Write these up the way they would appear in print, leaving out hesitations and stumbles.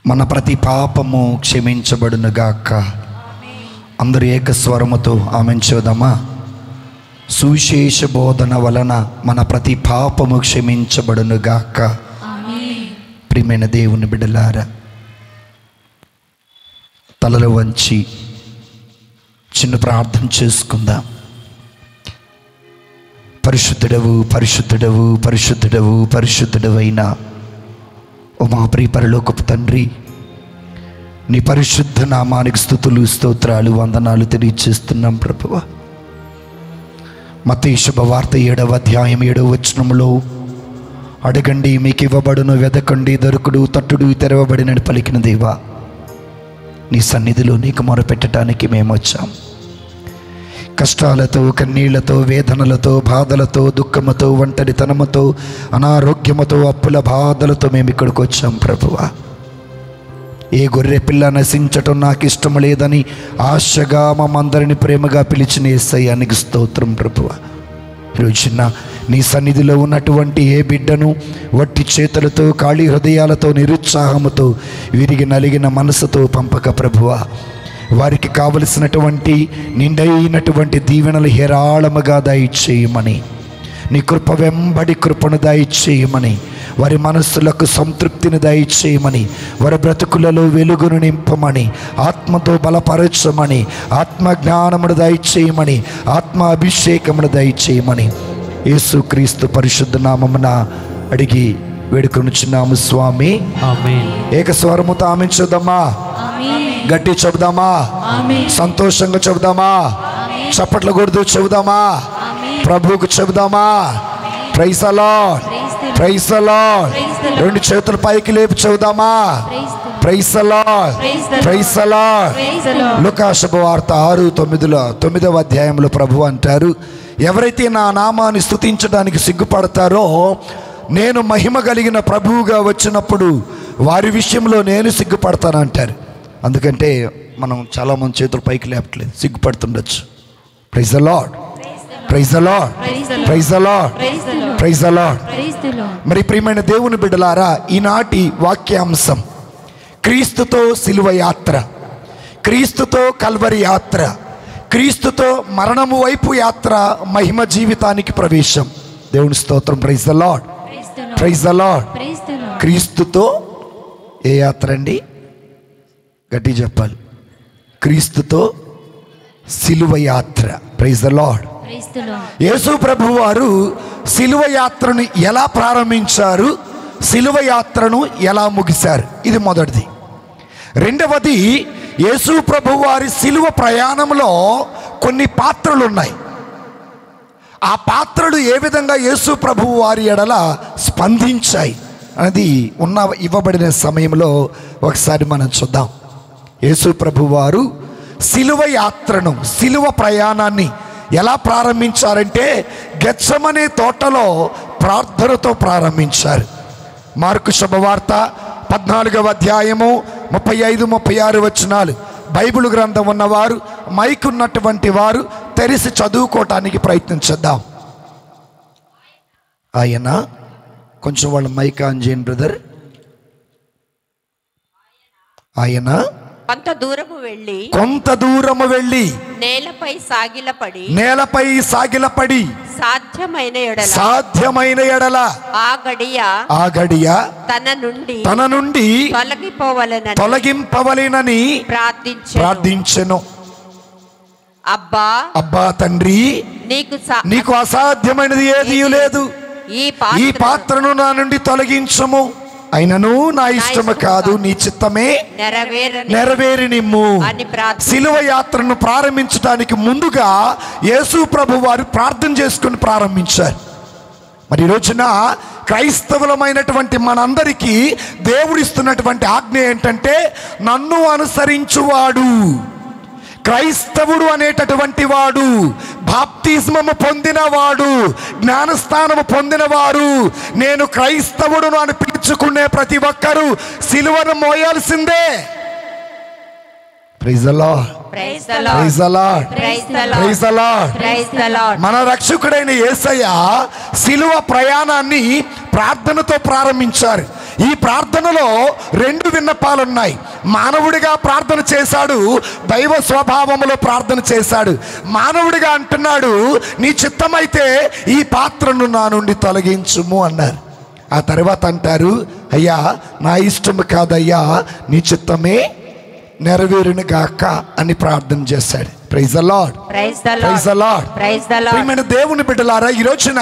మన ప్రతి పాపము క్షమించబడునుగాక. అందరూ ఏకస్వరముతో ఆమేన్ చెబుదామా? సువిశేష బోధన వలన మన ప్రతి పాపము క్షమించబడునుగాక. ప్రియమైన దేవుని బిడ్డలారా, తలలు వంచి చిన్న ప్రార్థన చేసుకుందాం. పరిశుద్ధుడవు పరిశుద్ధుడవు పరిశుద్ధుడవు పరిశుద్ధుడవైన ఓ మా ప్రియ పరలోకపు తండ్రి, నీ పరిశుద్ధ నామానికి స్తుతులు స్తోత్రాలు వందనాలు తెలియజేస్తున్నాం ప్రభువా. మత్తయి శుభవార్త 7వ అధ్యాయం 7వ వచనంలో అడగండి మీకు ఇవ్వబడును, వెదకండి దొరుకుడు, తట్టుడు తెరవబడినని పలికిన దేవా, నీ సన్నిధిలో నీకు మొరపెట్టడానికి మేము వచ్చాం. కష్టాలతో, కన్నీళ్లతో, వేదనలతో, బాధలతో, దుఃఖముతో, ఒంటరితనముతో, అనారోగ్యముతో, అప్పుల బాధలతో మేము ఇక్కడికి వచ్చాం ప్రభువా. ఏ గొర్రె పిల్ల నశించటం నాకు ఇష్టం లేదని ఆశగా మమ్మందరిని ప్రేమగా పిలిచిన యేసయ్యానికి స్తోత్రం ప్రభువా. ఈరోజున నీ సన్నిధిలో ఉన్నటువంటి ఏ బిడ్డను వట్టి చేతులతో, ఖాళీ హృదయాలతో, నిరుత్సాహముతో, విరిగి నలిగిన మనసుతో పంపక ప్రభువా, వారికి కావలసినటువంటి నిండైనటువంటి దీవెనలు హేరాళముగా దయచేయమని, నీ కృప వెంబడి కృపను దయచేయమని, వారి మనస్సులకు సంతృప్తిని దయచేయమని, వారి బ్రతుకులలో వెలుగును నింపమని, ఆత్మతో బలపరచమని, ఆత్మ జ్ఞానమును దయచేయమని, ఆత్మ అభిషేకమును దయచేయమని యేసుక్రీస్తు పరిశుద్ధ నామమున అడిగి వేడుకొనుచున్నాము స్వామి. ఆమేన్. ఏకస్వరముతో ఆమేన్ చెబుదామా? గట్టి చెబుదామా? సంతోషంగా చెబుదామా? చప్పట్లు కొడుతూ చెబుదామా? ప్రభువుకు చెబుదామా? Praise the lord, praise the lord. రెండు చేతులు పైకి లేపి చెబుదామా? Praise the lord, praise the lord. లూకా శుభవార్త 6:9వ అధ్యాయంలో ప్రభువు అంటారు, ఎవరైతే నా నామాన్ని స్తుతించడానికి సిగ్గుపడతారో నేను మహిమ కలిగిన ప్రభువుగా వచ్చినప్పుడు వారి విషయంలో నేను సిగ్గుపడతానంటారు. అందుకంటే మనం చాలామంది చేతులు పైకి లేపట్లేదు, సిగ్గుపడుతుండొచ్చు. Praise the lord, praise the lord, praise the lord, praise the lord. మరి ప్రియమైన దేవుని బిడ్డలారా, ఈనాటి వాక్యాంశం క్రీస్తుతో సిలువ యాత్ర, క్రీస్తుతో కల్వరి యాత్ర, క్రీస్తుతో మరణము వైపు యాత్ర, మహిమ జీవితానికి ప్రవేశం. దేవుని స్తోత్రం. Praise the lord, praise the lord. క్రీస్తుతో ఏ యాత్ర అండి? గట్టి చెప్పాలి. క్రీస్తుతో సిలువ యాత్ర. Praise the lord. యేసు ప్రభు వారు సిలువ యాత్రను ఎలా ప్రారంభించారు, సిలువ యాత్రను ఎలా ముగిశారు, ఇది మొదటిది. రెండవది, యేసు ప్రభు వారి సిలువ ప్రయాణంలో కొన్ని పాత్రలు ఉన్నాయి. ఆ పాత్రలు ఏ విధంగా యేసు ప్రభు వారి ఎడల స్పందించాయి అనేది ఇవ్వబడిన సమయంలో ఒకసారి మనం చూద్దాం. యేసు ప్రభు వారు సిలువ యాత్రను, సిలువ ప్రయాణాన్ని ఎలా ప్రారంభించారంటే గెత్సెమనే తోటలో ప్రార్థనతో ప్రారంభించారు. మార్కు శుభవార్త 14వ అధ్యాయము 35-36 వచనాలు. బైబిల్ గ్రంథం ఉన్నవారు, మైక్ ఉన్నటువంటి వారు తెరిచి చదువుకోవటానికి ప్రయత్నించేద్దాం. ఆయన కొంచెం వాళ్ళ మైక్ ఆన్ చేయండి బ్రదర్. ఆయన కొంత దూరము వెళ్ళి నేలపై సాగిలపడి సాధ్యమైన ఎడల ఆ గడియ తన నుండి తొలగింపవలెనని ప్రార్థించెను. అబ్బా తండ్రి, నీకు అసాధ్యమైనది ఏదీ లేదు. ఈ పాత్రను నా నుండి తొలగించము. అయినను నా ఇష్టము కాదు, నీ చిత్తమే నెరవేరి నిమ్ము. సిలువ యాత్రను ప్రారంభించడానికి ముందుగా యేసు ప్రభు వారు ప్రార్థన చేసుకుని ప్రారంభించారు. మరి ఈ రోజున క్రైస్తవులమైనటువంటి మనందరికీ దేవుడిస్తున్నటువంటి ఆజ్ఞ ఏంటంటే, నన్ను అనుసరించువాడు, క్రైస్తవుడు అనేటటువంటి వాడు, బాప్తిస్మము పొందినవాడు, జ్ఞానస్థానము పొందినవారు, నేను క్రైస్తవుడును అని పిలుచుకునే ప్రతి ఒక్కరూ సిలువను మోయాల్సిందే. Praise the lord. Praise the lord, praise the lord. మన రక్షకుడైన యేసయ్య సిలువ ప్రయాణాన్ని ప్రార్థనతో ప్రారంభించారు. ఈ ప్రార్థనలో 2 విన్నపాలున్నాయి. మానవుడిగా ప్రార్థన చేశాడు, దైవ స్వభావములో ప్రార్థన చేశాడు. మానవుడిగా అంటున్నాడు, నీ చిత్తమైతే ఈ పాత్రను నా నుండి తొలగించుము అన్నారు. ఆ తర్వాత అంటారు, అయ్యా నా ఇష్టము కాదయ్యా నీ చిత్తమే నెరవేరును గాక అని ప్రార్థన చేశాడు. Praise the lord, praise the lord, praise the Lord. ప్రియమైన దేవుని బిడ్డలారా, ఈ రోజున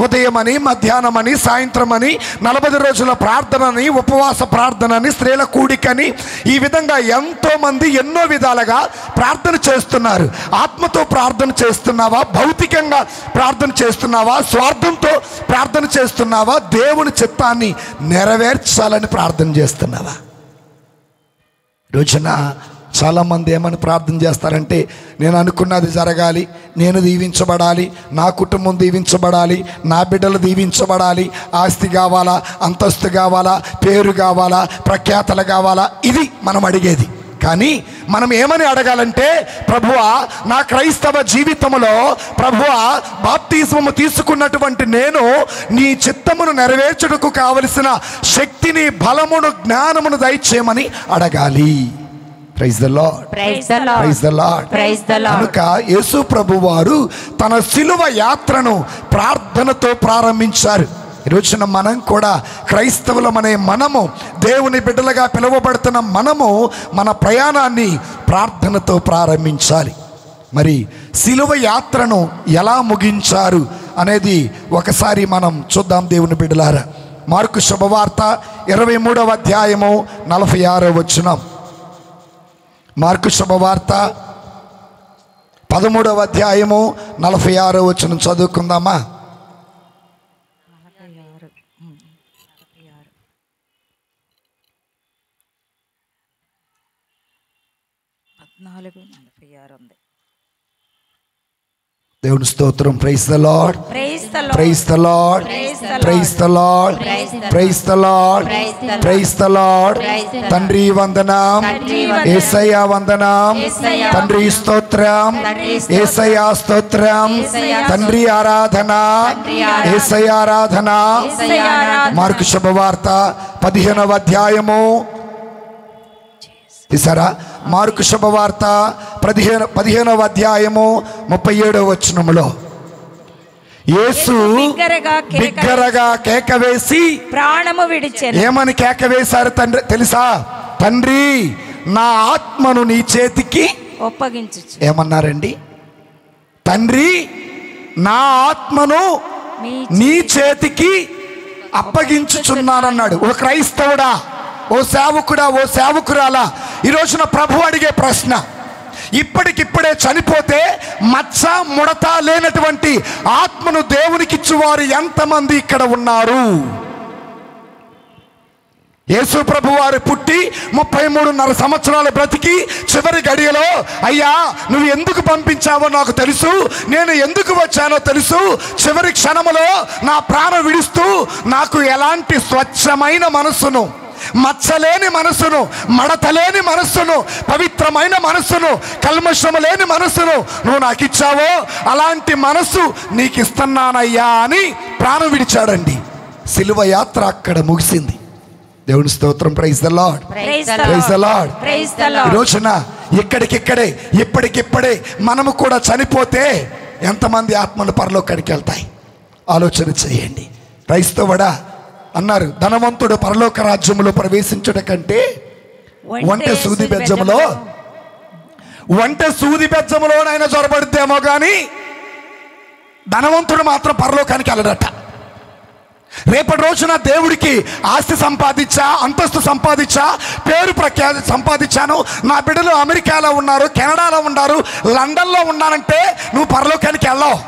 ఉదయమని, మధ్యాహ్నమని, సాయంత్రమని, 40 రోజుల ప్రార్థనని, ఉపవాస ప్రార్థనని, స్త్రీల కూడికని, ఈ విధంగా ఎంతో మంది ఎన్నో విధాలుగా ప్రార్థన చేస్తున్నారు. ఆత్మతో ప్రార్థన చేస్తున్నావా? భౌతికంగా ప్రార్థన చేస్తున్నావా? స్వార్థంతో ప్రార్థన చేస్తున్నావా? దేవుని చిత్తాన్ని నెరవేర్చాలని ప్రార్థన చేస్తున్నావా? రోజున చాలామంది ఏమని ప్రార్థన చేస్తారంటే, నేను అనుకున్నది జరగాలి, నేను దీవించబడాలి, నా కుటుంబం దీవించబడాలి, నా బిడ్డలు దీవించబడాలి, ఆస్తి కావాలా, అంతస్తు కావాలా, పేరు కావాలా, ప్రఖ్యాతలు కావాలా, ఇది మనం అడిగేది. కానీ మనం ఏమని అడగాలంటే, ప్రభువా నా క్రైస్తవ జీవితంలో ప్రభువా బాప్తిస్మము తీసుకున్నటువంటి నేను నీ చిత్తమును నెరవేర్చుటకు కావలసిన శక్తిని, బలమును, జ్ఞానమును దయచేయమని అడగాలి. Praise the lord, praise the lord, praise the lord, praise the Lord. కనుక యేసు ప్రభువారు తన సిలువ యాత్రను ప్రార్థనతో ప్రారంభించారు. ఈరోజున మనం కూడా క్రైస్తవులమనే మనము, దేవుని బిడ్డలుగా పిలువబడుతున్న మనము మన ప్రయాణాన్ని ప్రార్థనతో ప్రారంభించాలి. మరి సిలువ యాత్రను ఎలా ముగించారు అనేది ఒకసారి మనం చూద్దాం దేవుని బిడ్డలారా. మార్కు శుభవార్త 23వ అధ్యాయము 46వ వచనం. మార్కు శుభవార్త 13వ అధ్యాయము 46వ వచనం చదువుకుందామా? 14:46 ఉంది. దేవుని స్తోత్రం. Praise the lord, praise the lord, praise the lord, praise the lord, praise the lord, praise the Lord. తండ్రి వందనం, యేసయ్య వందనం, తండ్రి స్తోత్రం, యేసయ్య స్తోత్రం, తండ్రి ఆరాధన, యేసయ్య ఆరాధన. మార్కు శుభవార్త 15వ అధ్యాయము తీసారా? మార్కు శుభవార్త 15వ అధ్యాయము 37వ వచనములో యేసు బిగ్గరగా కేక వేసి ప్రాణము విడిచెను. ఏమని కేక వేశారు తండ్రి తెలుసా? తండ్రి నా ఆత్మను నీ చేతికి ఒప్పగించు. ఏమన్నారండి? తండ్రి నా ఆత్మను నీ చేతికి అప్పగించుచున్నానన్నాడు. ఓ క్రైస్తవుడా, ఓ సేవకుడా, ఓ సేవకురాలా, ఈ రోజున ప్రభు అడిగే ప్రశ్న, ఇప్పటికిప్పుడే చనిపోతే మచ్చ ముడత లేనటువంటి ఆత్మను దేవునికిచ్చువారు ఎంతమంది ఇక్కడ ఉన్నారు? యేసు ప్రభు వారు పుట్టి 33.5 సంవత్సరాలు బ్రతికి చివరి గడియలో, అయ్యా నువ్వు ఎందుకు పంపించావో నాకు తెలుసు, నేను ఎందుకు వచ్చానో తెలుసు, చివరి క్షణములో నా ప్రాణం విడుస్తూ నాకు ఎలాంటి స్వచ్ఛమైన మనస్సును, మచ్చలేని మనస్సును, మడతలేని మనస్సును, పవిత్రమైన మనస్సును, కల్మషము లేని మనస్సును నువ్వు నాకు ఇచ్చావో అలాంటి మనస్సు నీకు ఇస్తున్నానయ్యా అని ప్రాణం విడిచాడండి. సిలువ యాత్ర అక్కడ ముగిసింది. దేవుని స్తోత్రం. Praise the lord, praise the lord, praise the Lord. ఈ రోజున ఇక్కడికిక్కడే ఇప్పటికిప్పుడే మనము కూడా చనిపోతే ఎంతమంది ఆత్మలు పరలోకానికి వెళ్తాయి? ఆలోచన చేయండి. క్రైస్తవుడా అన్నారు, ధనవంతుడు పరలోక రాజ్యములో ప్రవేశించుట కంటే వంట సూది బెజ్జములోనైనా జొరబడితేమో కానీ ధనవంతుడు మాత్రం పరలోకానికి వెళ్ళడట. రేపటి రోజున దేవుడికి ఆస్తి సంపాదించా, అంతస్తు సంపాదించా, పేరు ప్రఖ్యాతి సంపాదించాను, నా బిడ్డలు అమెరికాలో ఉన్నారు, కెనడాలో ఉన్నారు, లండన్లో ఉన్నానంటే నువ్వు పరలోకానికి వెళ్ళావు.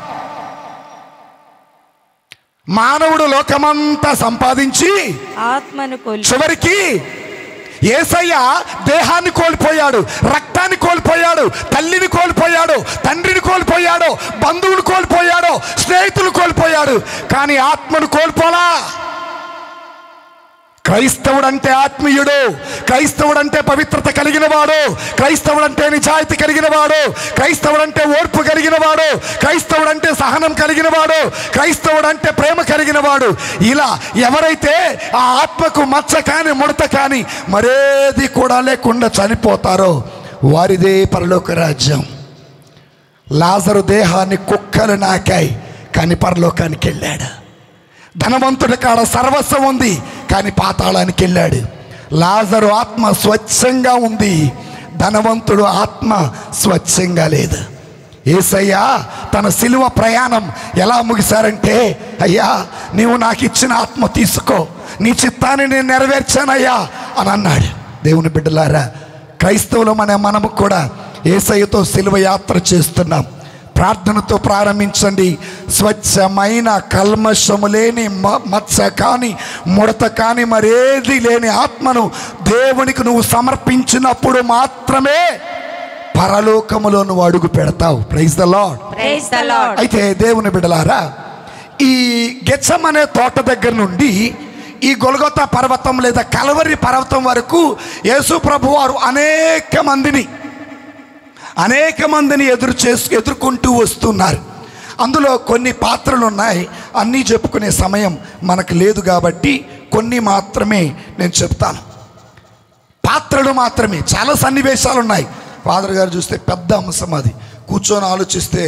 మానవుడు లోకమంతా సంపాదించి ఆత్మను చివరికి యేసయ్య దేహాన్ని కోల్పోయాడు, రక్తాన్ని కోల్పోయాడు, తల్లిని కోల్పోయాడు, తండ్రిని కోల్పోయాడు, బంధువులు కోల్పోయాడు, స్నేహితులు కోల్పోయాడు, కానీ ఆత్మను కోల్పోలా. క్రైస్తవుడు అంటే ఆత్మీయుడు, క్రైస్తవుడు అంటే పవిత్రత కలిగిన వాడు, క్రైస్తవుడు అంటే నిజాయితీ కలిగిన వాడు, క్రైస్తవుడు అంటే ఓర్పు కలిగిన వాడు, క్రైస్తవుడు అంటే సహనం కలిగిన వాడు, క్రైస్తవుడు అంటే ప్రేమ కలిగిన వాడు. ఇలా ఎవరైతే ఆ ఆత్మకు మచ్చ కానీ ముడత కానీ మరేది కూడా లేకుండా చనిపోతారో వారిదే పరలోక రాజ్యం. లాజరు దేహాన్ని కుక్కలు నాకాయి కానీ పరలోకానికి వెళ్ళాడు. ధనవంతుడి కాడ సర్వస్వం ఉంది కానీ పాతాళానికి వెళ్ళాడు. లాజరు ఆత్మ స్వచ్ఛంగా ఉంది, ధనవంతుడు ఆత్మ స్వచ్ఛంగా లేదు. యేసయ్య తన సిలువ ప్రయాణం ఎలా ముగిశారంటే, అయ్యా నీవు నాకు ఇచ్చిన ఆత్మ తీసుకో, నీ చిత్తాన్ని నేను నెరవేర్చానయ్యా అని అన్నాడు. దేవుని బిడ్డలారా, క్రైస్తవులమనే మనము కూడా యేసయ్యతో సిలువ యాత్ర చేస్తున్నాం. ప్రార్థనతో ప్రారంభించండి. స్వచ్ఛమైన కల్మషము లేని మత్స కానీ ముడత కానీ మరేది లేని ఆత్మను దేవునికి నువ్వు సమర్పించినప్పుడు మాత్రమే పరలోకములో నువ్వు అడుగు పెడతావు. Praise the Lord. Praise the Lord. అయితే దేవుని బిడ్డలారా, ఈ గెత్సెమనే తోట దగ్గర నుండి ఈ గొల్గొతా పర్వతం లేదా కల్వరి పర్వతం వరకు యేసు ప్రభు వారు అనేక మందిని ఎదుర్కొంటూ వస్తున్నారు. అందులో కొన్ని పాత్రలు ఉన్నాయి, అన్నీ చెప్పుకునే సమయం మనకు లేదు కాబట్టి కొన్ని మాత్రమే నేను చెప్తాను. పాత్రలు మాత్రమే, చాలా సన్నివేశాలు ఉన్నాయి. ఫాదర్ గారు చూస్తే పెద్ద అంశం, అది కూర్చొని ఆలోచిస్తే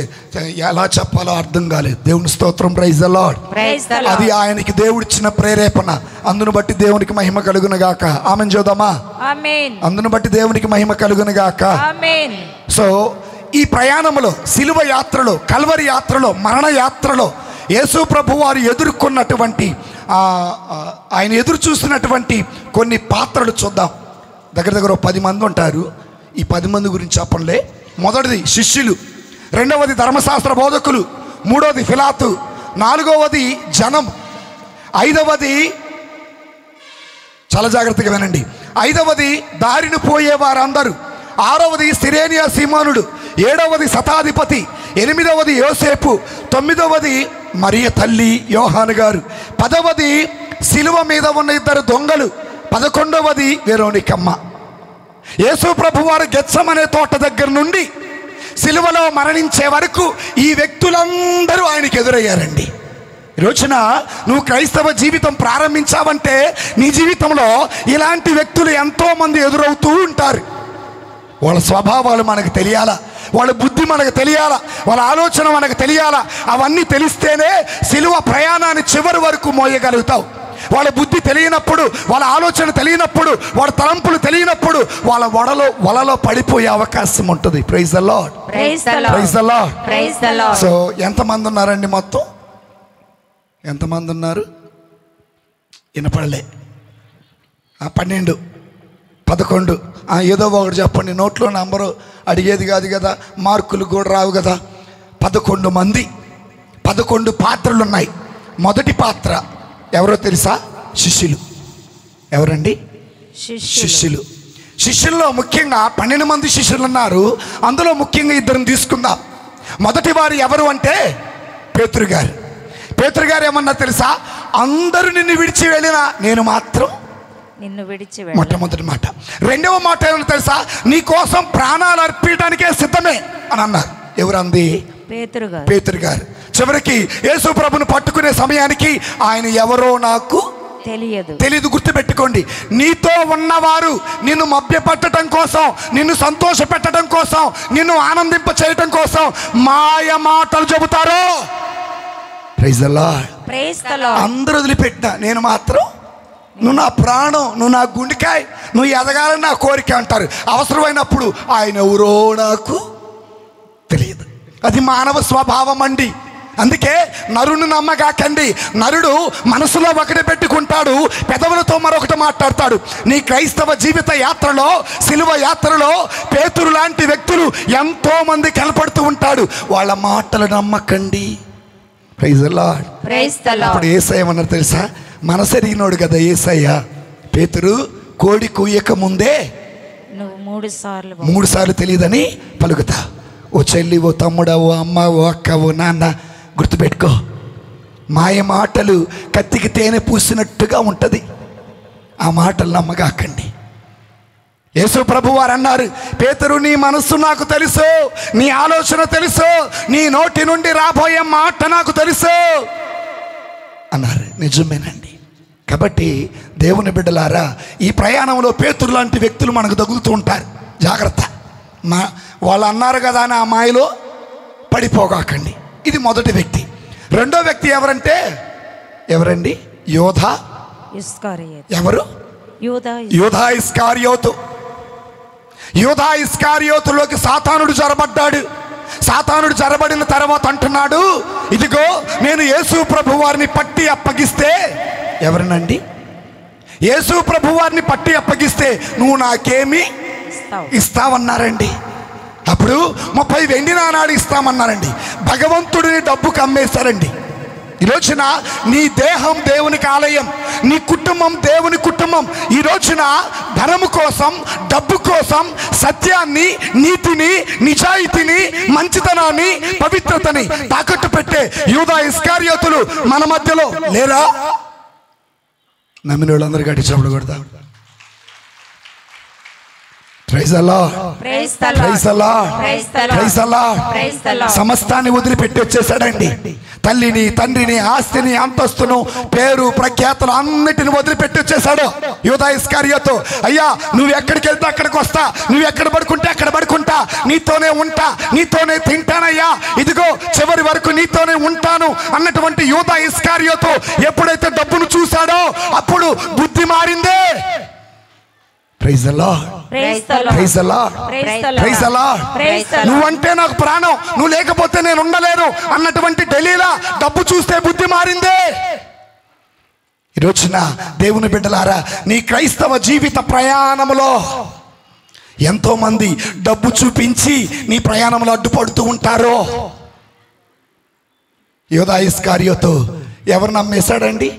ఎలా చెప్పాలో అర్థం కాలేదు. దేవుని స్తోత్రం. Praise the Lord. అది ఆయనకి దేవుడిచ్చిన ప్రేరేపణ. అందును బట్టి దేవునికి మహిమ కలుగును గాక. ఆమెన్ చూద్దామా? అందును బట్టి దేవునికి మహిమ కలుగును గాక. సో ఈ ప్రయాణంలో, సిలువ యాత్రలో, కల్వరి యాత్రలో, మరణ యాత్రలో యేసు ప్రభు వారు ఎదుర్కొన్నటువంటి ఆయన ఎదురు చూసినటువంటి కొన్ని పాత్రలు చూద్దాం. దగ్గర 10 మంది ఉంటారు. ఈ 10 మంది గురించి చెప్పండి. మొదటిది శిష్యులు, రెండవది ధర్మశాస్త్ర బోధకులు, మూడవది ఫిలాతు, నాలుగవది జనం, ఐదవది, చాలా జాగ్రత్తగా వినండి, ఐదవది దారిని పోయే వారందరూ, ఆరవది సిరేనియా సీమోనుడు, ఏడవది శతాధిపతి, ఎనిమిదవది యోసేపు, తొమ్మిదవది మరియ తల్లి యోహాను గారు, 10వది సిలువ మీద ఉన్న 2 దొంగలు, 11వది వెరోనికమ్మ. యేసు ప్రభు వారు గెత్సెమనే తోట దగ్గర నుండి సిలువలో మరణించే వరకు ఈ వ్యక్తులందరూ ఆయనకి ఎదురయ్యారండి. ఈరోజున నువ్వు క్రైస్తవ జీవితం ప్రారంభించావంటే నీ జీవితంలో ఇలాంటి వ్యక్తులు ఎంతోమంది ఎదురవుతూ ఉంటారు. వాళ్ళ స్వభావాలు మనకు తెలియాలా, వాళ్ళ బుద్ధి మనకు తెలియాలా, వాళ్ళ ఆలోచన మనకు తెలియాలా. అవన్నీ తెలిస్తేనే సిలువ ప్రయాణాన్ని చివరి వరకు మోయగలుగుతావు. వాళ్ళ బుద్ధి తెలియనప్పుడు, వాళ్ళ ఆలోచన తెలియనప్పుడు, వాళ్ళ తలంపులు తెలియనప్పుడు వాళ్ళ వలలో పడిపోయే అవకాశం ఉంటుంది. Praise the Lord. Praise the Lord. Praise the Lord. So ఎంతమంది ఉన్నారండి? మొత్తం ఎంతమంది ఉన్నారు? వినపడలే. 12, 11, ఏదో ఒకటి చెప్పండి. నోట్లో నంబరు అడిగేది కాదు కదా, మార్కులు కూడా రావు కదా. 11 మంది, 11 పాత్రలు ఉన్నాయి. మొదటి పాత్ర ఎవరో తెలుసా? శిష్యులు. ఎవరండి? శిష్యులు. శిష్యుల్లో ముఖ్యంగా 12 మంది శిష్యులు ఉన్నారు. అందులో ముఖ్యంగా 2 తీసుకుందాం. మొదటి వారు ఎవరు అంటే పేతురు గారు. పేతురు గారు ఏమన్నా తెలుసా? అందరూ నిన్ను విడిచి వెళ్ళినా నేను మాత్రం నిన్ను విడిచి. మొట్టమొదటి మాట. రెండవ మాట ఏమన్నా తెలుసా? నీ కోసం ప్రాణాలు అర్పించడానికే సిద్ధమే అని అన్నారు. ఎవరంది? పేతురు గారు. చివరికి యేసు ప్రభుని పట్టుకునే సమయానికి ఆయన ఎవరో నాకు తెలియదు. గుర్తుపెట్టుకోండి, నీతో ఉన్నవారు నిన్ను మభ్యపెట్టడం కోసం, నిన్ను సంతోష పెట్టడం కోసం, నిన్ను ఆనందింప చేయటం కోసం మాయ మాటలు చెబుతారు. Praise the Lord. అందరూ వదిలిపెట్టినా నేను మాత్రం, నువ్వు నా ప్రాణం, నువ్వు నా గుండెకాయ, నువ్వు ఎదగాలని నా కోరిక అంటారు. అవసరమైనప్పుడు ఆయన ఎవరో నాకు తెలియదు. అది మానవ స్వభావం అండి. అందుకే నరుని నమ్మగాకండి. నరుడు మనసులో ఒకటి పెట్టుకుంటాడు, పెదవులతో మరొకటి మాట్లాడతాడు. నీ క్రైస్తవ జీవిత యాత్రలో, సిలువ యాత్రలో పేతురు లాంటి వ్యక్తులు ఎంతో మంది కనపడుతూ ఉంటాడు. వాళ్ళ మాటలు నమ్మకండి. Praise the Lord. అప్పుడు యేసయ్య ఏమన్నారు తెలుసా? మనసెరిగినోడు కదా యేసయ్య. పేతురు, కోడి కూయక ముందే నువ్వు 3 సార్లు తెలియదని పలుకుతా. ఓ చెల్లి, ఓ తమ్ముడా, ఓ అమ్మ, ఓ అక్క, ఓ నాన్న, గుర్తుపెట్టుకో. మాయ మాటలు కత్తికి తేనె పూసినట్టుగా ఉంటుంది. ఆ మాటలు నమ్మగాకండి. యేసు ప్రభు వారు అన్నారు, పేతురు నీ మనస్సు నాకు తెలుసు, నీ ఆలోచన తెలుసు, నీ నోటి నుండి రాబోయే మాట నాకు తెలుసు అన్నారు. నిజమేనండి. కాబట్టి దేవుని బిడ్డలారా, ఈ ప్రయాణంలో పేతురు లాంటి వ్యక్తులు మనకు తగులుతూ ఉంటారు. జాగ్రత్త. వాళ్ళు అన్నారు కదా అని ఆ మాయలో పడిపోగాకండి. ఇది మొదటి వ్యక్తి. రెండో వ్యక్తి ఎవరండి? యోధా ఇస్కారియోతు. ఎవరు? యూదా ఇస్కారియోతు. యూదా ఇస్కారియోతులోకి సాతానుడు జొరబడ్డాడు. సాతానుడు జొరబడిన తర్వాత అంటున్నాడు, ఇదిగో నేను యేసు ప్రభు వారిని పట్టి అప్పగిస్తే, ఎవరినండి? యేసు ప్రభు వారిని పట్టి అప్పగిస్తే నువ్వు నాకేమి ఇస్తావన్నారండి. అప్పుడు 30 వెండి నాణాలు ఇస్తామన్నారండి. భగవంతుడిని డబ్బుకు అమ్మేశారండి. ఈ రోజున నీ దేహం దేవునికి ఆలయం, నీ కుటుంబం దేవుని కుటుంబం. ఈ రోజున ధనము కోసం, డబ్బు కోసం సత్యాన్ని, నీతిని, నిజాయితీని, మంచితనాన్ని, పవిత్రతని తాకట్టు పెట్టే యూదా ఇస్కారియోతులు మన మధ్యలో లేరా? నమ్మిన వాళ్ళందరూ గట్టి చప్పుడు కొడతా. సమస్తాన్ని వదిలిపెట్టి వచ్చేసాడండి. తల్లిని, తండ్రిని, ఆస్తిని, అంతస్తును, పేరు, ప్రఖ్యాతులు అన్నిటిని వదిలిపెట్టి వచ్చేసాడు యూదా ఇస్కారియోతు. అయ్యా నువ్వు ఎక్కడికి వెళ్తే అక్కడికి వస్తా, నువ్వు ఎక్కడ పడుకుంటే అక్కడ పడుకుంటా, నీతోనే ఉంటా, నీతోనే తింటానయ్యా, ఇదిగో చివరి వరకు నీతోనే ఉంటాను అన్నటువంటి యూదా ఇస్కారియోతు ఎప్పుడైతే డబ్బును చూశాడో అప్పుడు బుద్ధి మారిందే. Praise the lord. Praise the lord. Praise the lord. నువ్వంటే నాకు ప్రాణం, నువ్వు లేకపోతే నేను ఉండలేను అన్నటువంటి దలీలా డబ్బు చూస్తే బుద్ధి మారిందే. ఈ రోజున దేవుని బిడ్డలారా, నీ క్రైస్తవ జీవిత ప్రయాణంలో ఎంతో మంది డబ్బు చూపించి నీ ప్రయాణంలో అడ్డుపడుతూ ఉంటారో. యూదా ఇస్కారియోతు ఎవరు నమ్మేశాడండి?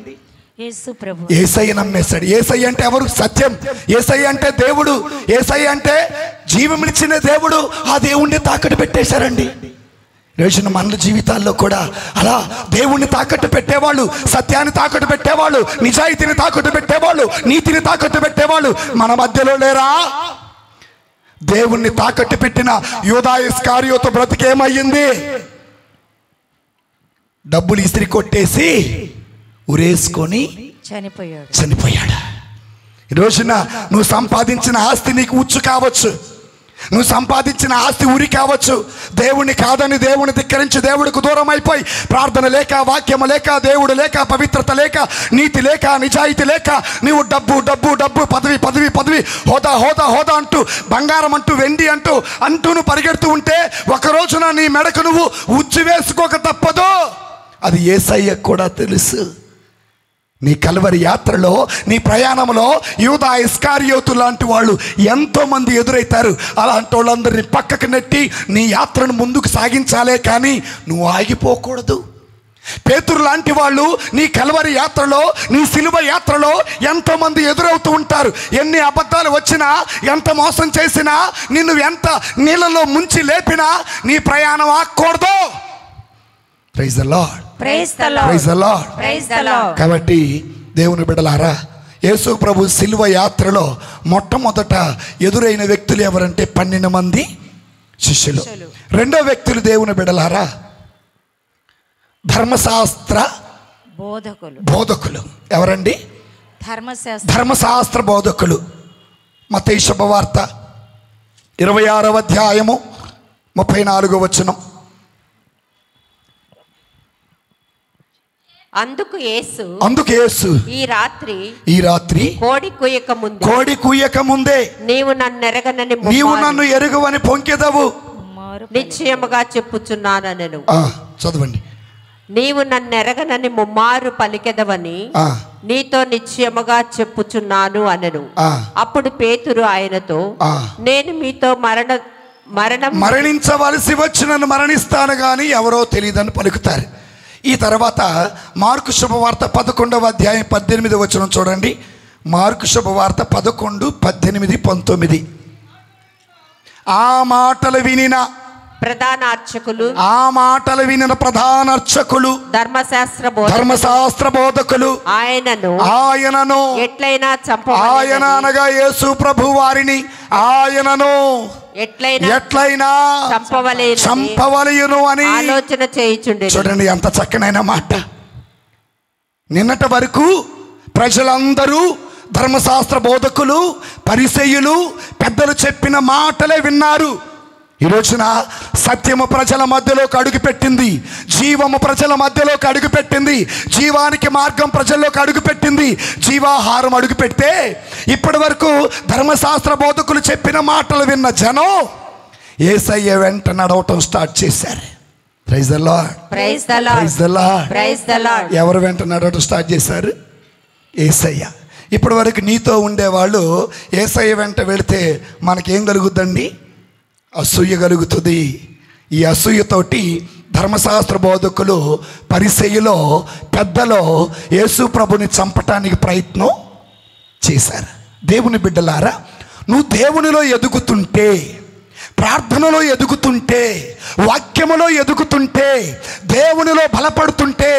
యేసయ్య నమ్మేశాడు. యేసయ్య అంటే ఎవరు? సత్యం. యేసయ్య అంటే దేవుడు. యేసయ్య అంటే జీవమిచ్చిన దేవుడు. ఆ దేవుణ్ణి తాకట్టు పెట్టేశారండి. రోజున మన జీవితాల్లో కూడా అలా దేవుణ్ణి తాకట్టు పెట్టేవాళ్ళు, సత్యాన్ని తాకట్టు పెట్టేవాళ్ళు, నిజాయితీని తాకట్టు పెట్టేవాళ్ళు, నీతిని తాకట్టు పెట్టేవాళ్ళు మన మధ్యలో లేరా? దేవుణ్ణి తాకట్టు పెట్టిన యూదా ఇస్కారియోతు బ్రతికేమయ్యింది? డబ్బులు ఇసిరి కొట్టేసి ఉరేసుకొని చనిపోయాడు. ఈ రోజున నువ్వు సంపాదించిన ఆస్తి నీకు ఉచ్చు కావచ్చు, నువ్వు సంపాదించిన ఆస్తి ఉరి కావచ్చు. దేవుణ్ణి కాదని, దేవుని ధిక్కరించి, దేవుడికి దూరం అయిపోయి, ప్రార్థన లేక, వాక్యము లేక, దేవుడు లేక, పవిత్రత లేక, నీతి లేక, నిజాయితీ లేక, నీవు డబ్బు డబ్బు డబ్బు, పదవి పదవి పదవి, హోదా హోదా హోదా అంటూ, బంగారం అంటూ, వెండి అంటూ నువ్వు పరిగెడుతూ ఉంటే ఒక రోజున నీ మెడకు నువ్వు ఉచ్చు వేసుకోక తప్పదు. అది యేసయ్యకు కూడా తెలుసు. నీ కల్వరి యాత్రలో, నీ ప్రయాణంలో యూదా ఇస్కారియోతు లాంటి వాళ్ళు ఎంతో మంది ఎదురైతారు. అలాంటి వాళ్ళందరినీ పక్కకు నెట్టి నీ యాత్రను ముందుకు సాగించాలే కానీ నువ్వు ఆగిపోకూడదు. పేతురు లాంటి వాళ్ళు నీ కల్వరి యాత్రలో, నీ సిలువ యాత్రలో ఎంతో మంది ఎదురవుతూ ఉంటారు. ఎన్ని అబద్ధాలు వచ్చినా, ఎంత మోసం చేసినా, నిన్ను ఎంత నీళ్ళలో ముంచి లేపినా నీ ప్రయాణం ఆగకూడదు. Praise the lord. Praise the lord. Praise the lord. కాబట్టి దేవుని బిడ్డలారా, యేసు ప్రభు సిలువ యాత్రలో మొట్టమొదట ఎదురైన వ్యక్తులు ఎవరంటే 12 మంది శిష్యులు. రెండో వ్యక్తులు దేవుని బిడ్డలారా ధర్మశాస్త్ర బోధకులు. ఎవరండి? ధర్మశాస్త్ర బోధకులు. మత్తయి శుభవార్త 26వ అధ్యాయము 34వ వచనం. అందుకు యేసు ఈ రాత్రి కోడి కూయక ముందే నీవు నన్ను ఎరుగవని పొంకెదవు నిశ్చయముగా చెప్పుచున్నానెను. చదవండి. నీవు నన్నెరగనని ముమ్మారు పలికెదవని నీతో నిశ్చయముగా చెప్పుచున్నాను అనెను. అప్పుడు పేతురు ఆయనతో, నేను మీతో మరణించవలసి వచ్చి నన్ను మరణిస్తాను గాని ఎవరో తెలియదని పలుకుతారు. ఈ తర్వాత మార్కు శుభవార్త 11వ అధ్యాయం 18వ వచనం చూడండి. మార్కు శుభవార్త 11, 18, 19. ఆ మాటలు వినిన ప్రధాన అర్చకులు, ఆ మాటలు వినిన ప్రధాన అర్చకులు, ధర్మశాస్త్ర బోధకులు ఆయనను ఎట్లయినా ఆయన అనగా యేసు ప్రభు వారిని ఆయనను ఎట్లయినా చంపవలయును అని ఆలోచన చేయుచుండెను. చూడండి ఎంత చక్కనైన మాట. నిన్నటి వరకు ప్రజలందరూ ధర్మశాస్త్ర బోధకులు, పరిసయ్యులు, పెద్దలు చెప్పిన మాటలే విన్నారు. ఈ రోజున సత్యము ప్రజల మధ్యలోకి అడుగుపెట్టింది, జీవము ప్రజల మధ్యలోకి అడుగుపెట్టింది, జీవానికి మార్గం ప్రజల్లోకి అడుగుపెట్టింది, జీవాహారం అడుగుపెడితే ఇప్పటి వరకు ధర్మశాస్త్ర బోధకులు చెప్పిన మాటలు విన్న జనం యేసయ్య వెంట నడవటం స్టార్ట్ చేశారు. Praise the lord, praise the lord, praise the lord, praise the Lord. ఎవరు వెంట నడవటం స్టార్ట్ చేశారు? యేసయ్య. ఇప్పటి వరకు నీతో ఉండేవాళ్ళు యేసయ్య వెంట వెళితే మనకేం కలుగుద్దండి? అసూయ కలుగుతుంది. ఈ అసూయతోటి ధర్మశాస్త్ర బోధకులు, పరిసయ్యులో, పెద్దలో యేసు ప్రభుని చంపటానికి ప్రయత్నం చేశారు. దేవుని బిడ్డలారా, నువ్వు దేవునిలో ఎదుగుతుంటే, ప్రార్థనలో ఎదుగుతుంటే, వాక్యములో ఎదుగుతుంటే, దేవునిలో బలపడుతుంటే,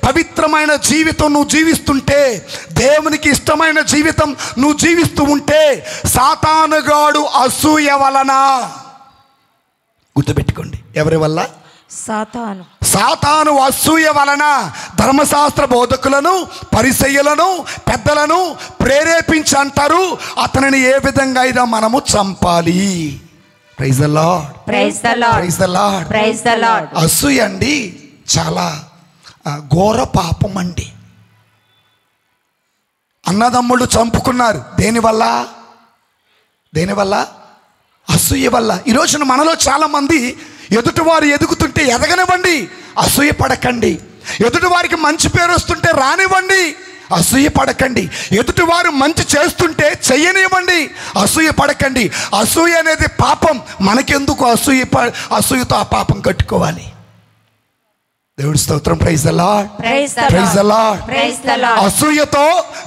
పవిత్రమైన జీవితం నువ్వు జీవిస్తుంటే, దేవునికి ఇష్టమైన జీవితం నువ్వు జీవిస్తూ ఉంటే, సాతానుగాడు అసూయ వలన, గుర్తుపెట్టుకోండి, ఎవరి వల్ల? సాతాను అసూయ వలన ధర్మశాస్త్ర బోధకులను, పరిసయ్యులను, పెద్దలను ప్రేరేపించి అంటారు, అతనిని ఏ విధంగా అయినా మనము చంపాలి. Praise the lord, praise the lord, praise the lord, praise the Lord. అసూయ అండి చాలా ఘోర పాపం అండి. అన్నదమ్ముళ్ళు చంపుకున్నారు. దేనివల్ల? దేనివల్ల? అసూయ వల్ల. ఈ రోజున మనలో చాలా మంది ఎదుటివారు ఎదుగుతుంటే ఎదగనివ్వండి, అసూయ పడకండి. ఎదుటివారికి మంచి పేరు వస్తుంటే రానివ్వండి, అసూయ పడకండి. ఎదుటివారు మంచి చేస్తుంటే చెయ్యనివ్వండి, అసూయ పడకండి. అసూయ అనేది పాపం. మనకెందుకు అసూయతో ఆ పాపం కట్టుకోవాలి? దేవుడి స్తోత్రం. Praise the lord, praise the lord, praise the Lord. అసూయతో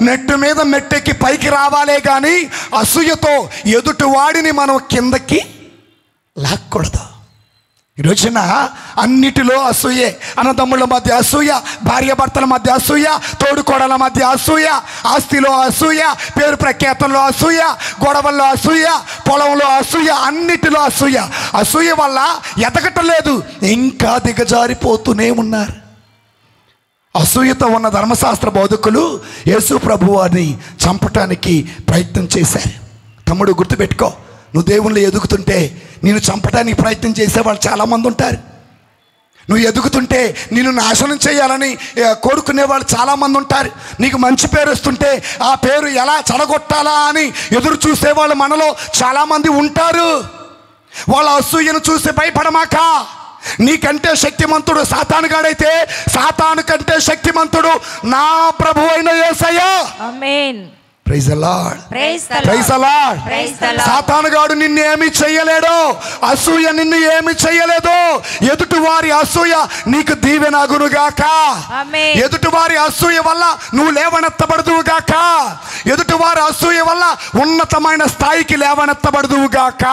నెట్టు మీద మెట్టెక్కి పైకి రావాలే కానీ అసూయతో ఎదుటివాడిని మనం కిందకి లాక్కూడదు. ఈ రోజున అన్నిటిలో అసూయే. అన్నదమ్ముల మధ్య అసూయ, భార్యాభర్తల మధ్య అసూయ, తోడుకోడల మధ్య అసూయ, ఆస్తిలో అసూయ, పేరు ప్రఖ్యాతంలో అసూయ, గొడవల్లో అసూయ, పొలంలో అసూయ, అన్నిటిలో అసూయ. అసూయ వల్ల ఎదగటం లేదు, ఇంకా దిగజారిపోతూనే ఉన్నారు. అసూయతో ఉన్న ధర్మశాస్త్ర బోధకులు యేసు ప్రభువాన్ని చంపటానికి ప్రయత్నం చేశారు. తమ్ముడు గుర్తుపెట్టుకో, నువ్వు దేవుళ్ళు ఎదుగుతుంటే నిన్ను చంపడానికి ప్రయత్నం చేసేవాళ్ళు చాలామంది ఉంటారు. నువ్వు ఎదుగుతుంటే నిన్ను నాశనం చేయాలని కోరుకునే వాళ్ళు చాలామంది ఉంటారు. నీకు మంచి పేరు వస్తుంటే ఆ పేరు ఎలా చెడగొట్టాలా అని ఎదురు చూసేవాళ్ళు మనలో చాలామంది ఉంటారు. వాళ్ళ అసూయను చూసి భయపడమాక. నీకంటే శక్తిమంతుడు సాతానుగాడైతే సాతాను కంటే శక్తిమంతుడు నా ప్రభు అయిన యేసయ్య. ఆమేన్. Praise the lord, praise the praise the lord. Praise the lord. సాతానుగాడు నిన్ను ఏమీ చెయ్యలేడు, అసూయ నిన్ను ఏమీ చెయ్యలేదు. ఎదుటి వారి అసూయ నీకు దీవెనగునుగాక. ఆమేన్. ఎదుటి వారి అసూయ వల్ల నువ్వు లేవనెత్తబడుదువుగాక. ఎదుటి వారి అసూయ వల్ల ఉన్నతమైన స్థాయికి లేవనెత్తబడుదువుగాక.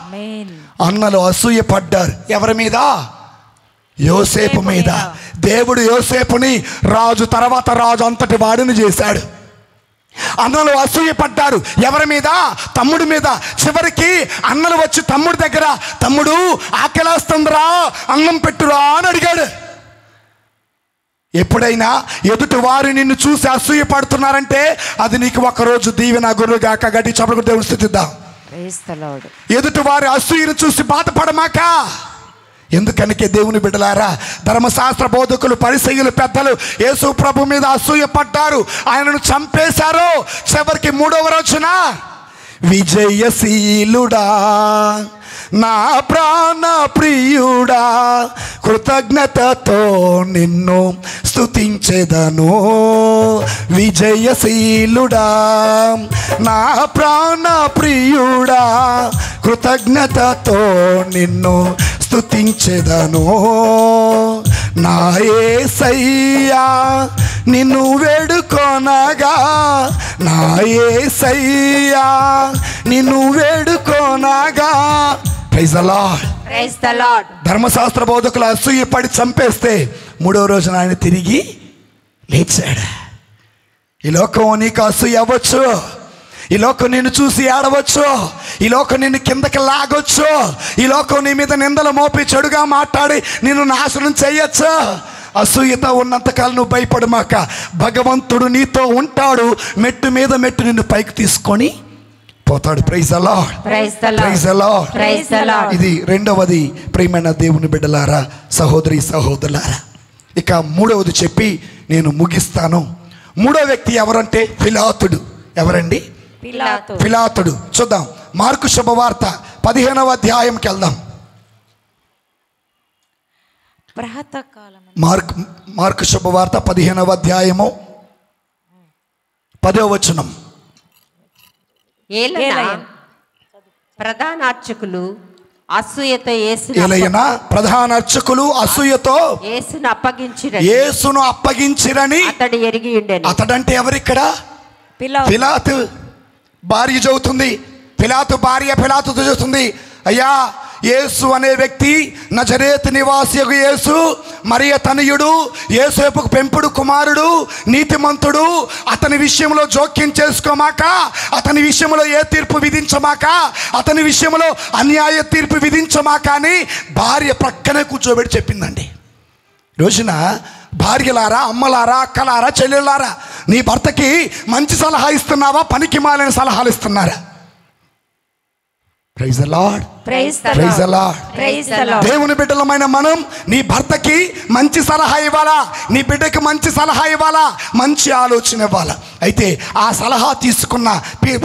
ఆమేన్. అన్నలు అసూయ పడ్డారు. ఎవరి మీద? యోసేపు మీద. దేవుడు యోసేపుని రాజు తర్వాత రాజు అంతటి వాడిని చేశాడు. అన్నలు అసూయ పడ్డారు. ఎవరి మీద? తమ్ముడి మీద. చివరికి అన్నలు వచ్చి తమ్ముడి దగ్గర, తమ్ముడు ఆకలేస్తుందిరా, అన్నం పెట్టురా అని అడిగాడు. ఎప్పుడైనా ఎదుటి వారు నిన్ను చూసి అసూయ పడుతున్నారంటే అది నీకు ఒకరోజు దీవెన గురుగాక. గట్టి చప్పట్లు దేవుని స్తుతిద్దాం. ఎదుటి వారి అసూయను చూసి బాధపడమాక. ఎందుకనికే దేవుని బిడ్డలారా, ధర్మశాస్త్ర బోధకులు, పరిసయ్యులు, పెద్దలు యేసు ప్రభు మీద అసూయ పడ్డారు, ఆయనను చంపేశారు. చివరికి 3వ రోజున విజయశీలుడా నా ప్రాణ ప్రియుడా కృతజ్ఞతతో నిన్ను స్తుతించెదను. విజయశీలుడా నా ప్రాణ ప్రియుడా కృతజ్ఞతతో నిన్ను స్తుతించెదను. నా యేసయ్యా నిన్ను వేడుకొనగా, నా యేసయ్యా నిన్ను వేడుకొనగా. Praise the lord. Praise the lord. ధర్మశాస్త్ర బోధకులు అసూయపడి చంపేస్తే 3వ రోజున ఆయన తిరిగి లేచాడు. ఈ లోకం నీకు అసూయ అవ్వచ్చు, ఈ లోకం నిన్ను చూసి ఏడవచ్చు, ఈ లోకం నిన్ను కిందకి లాగొచ్చు, ఈ లోకం నీ మీద నిందలు మోపి చెడుగా మాట్లాడి నిన్ను నాశనం చేయొచ్చు. అసూయత ఉన్నంతకాలం నువ్వు భయపడమాక. భగవంతుడు నీతో ఉంటాడు, మెట్టు మీద మెట్టు నిన్ను పైకి తీసుకొని పోతాడు. Praise the Lord, praise the Lord, praise the Lord, praise the Lord. ఇది రెండవది. ప్రియమైన దేవుని బిడ్డలారా, సహోదరి సహోదరులారా, ఇక మూడవది చెప్పి నేను ముగిస్తాను. మూడో వ్యక్తి ఎవరంటే పిలాతుడు. ఎవరండి? పిలాతు. పిలాతుడు. చూద్దాం, మార్కు శుభవార్త 15వ అధ్యాయంకి వెళ్దాం. ప్రాతకాలం మార్కు శుభవార్త 15వ అధ్యాయము 10వ వచనం. ఏలైనా ప్రధాన అర్చకులు అసూయతో ఏలైనా ప్రధాన అర్చకులు అసూయతో యేసును అప్పగించిరని అతడు ఎరిగి ఉండెను. అతడంటే ఎవరిక్కడ? పిలాతు. పిలాతు భార్య చెబుతుంది. పిలాతు భార్య పిలాతుతో చెబుతుంది, అయ్యా, యేసు అనే వ్యక్తి, నజరేతు నివాసియగు యేసు, మరియ తనయుడు, యేసేపుకు పెంపుడు కుమారుడు, నీతిమంతుడు. అతని విషయంలో జోక్యం చేసుకోమాక, అతని విషయంలో ఏ తీర్పు విధించమాక, అతని విషయంలో అన్యాయ తీర్పు విధించమాక అని భార్య ప్రక్కనే కూర్చోబెట్టి చెప్పిందండి. రోజున భార్యలారా, అమ్మలారా, అక్కలారా, చెల్లెలారా, నీ భర్తకి మంచి సలహా ఇస్తున్నావా, పనికి మాలిన సలహాలు ఇస్తున్నారా? Praise the Lord, praise the praise the Lord. Praise the Lord. దేవుని బిడ్డలమైన మనం నీ భర్తకి మంచి సలహా ఇవ్వాలా, నీ బిడ్డకి మంచి సలహా ఇవ్వాలా, మంచి ఆలోచన ఇవ్వాలా. అయితే ఆ సలహా తీసుకున్న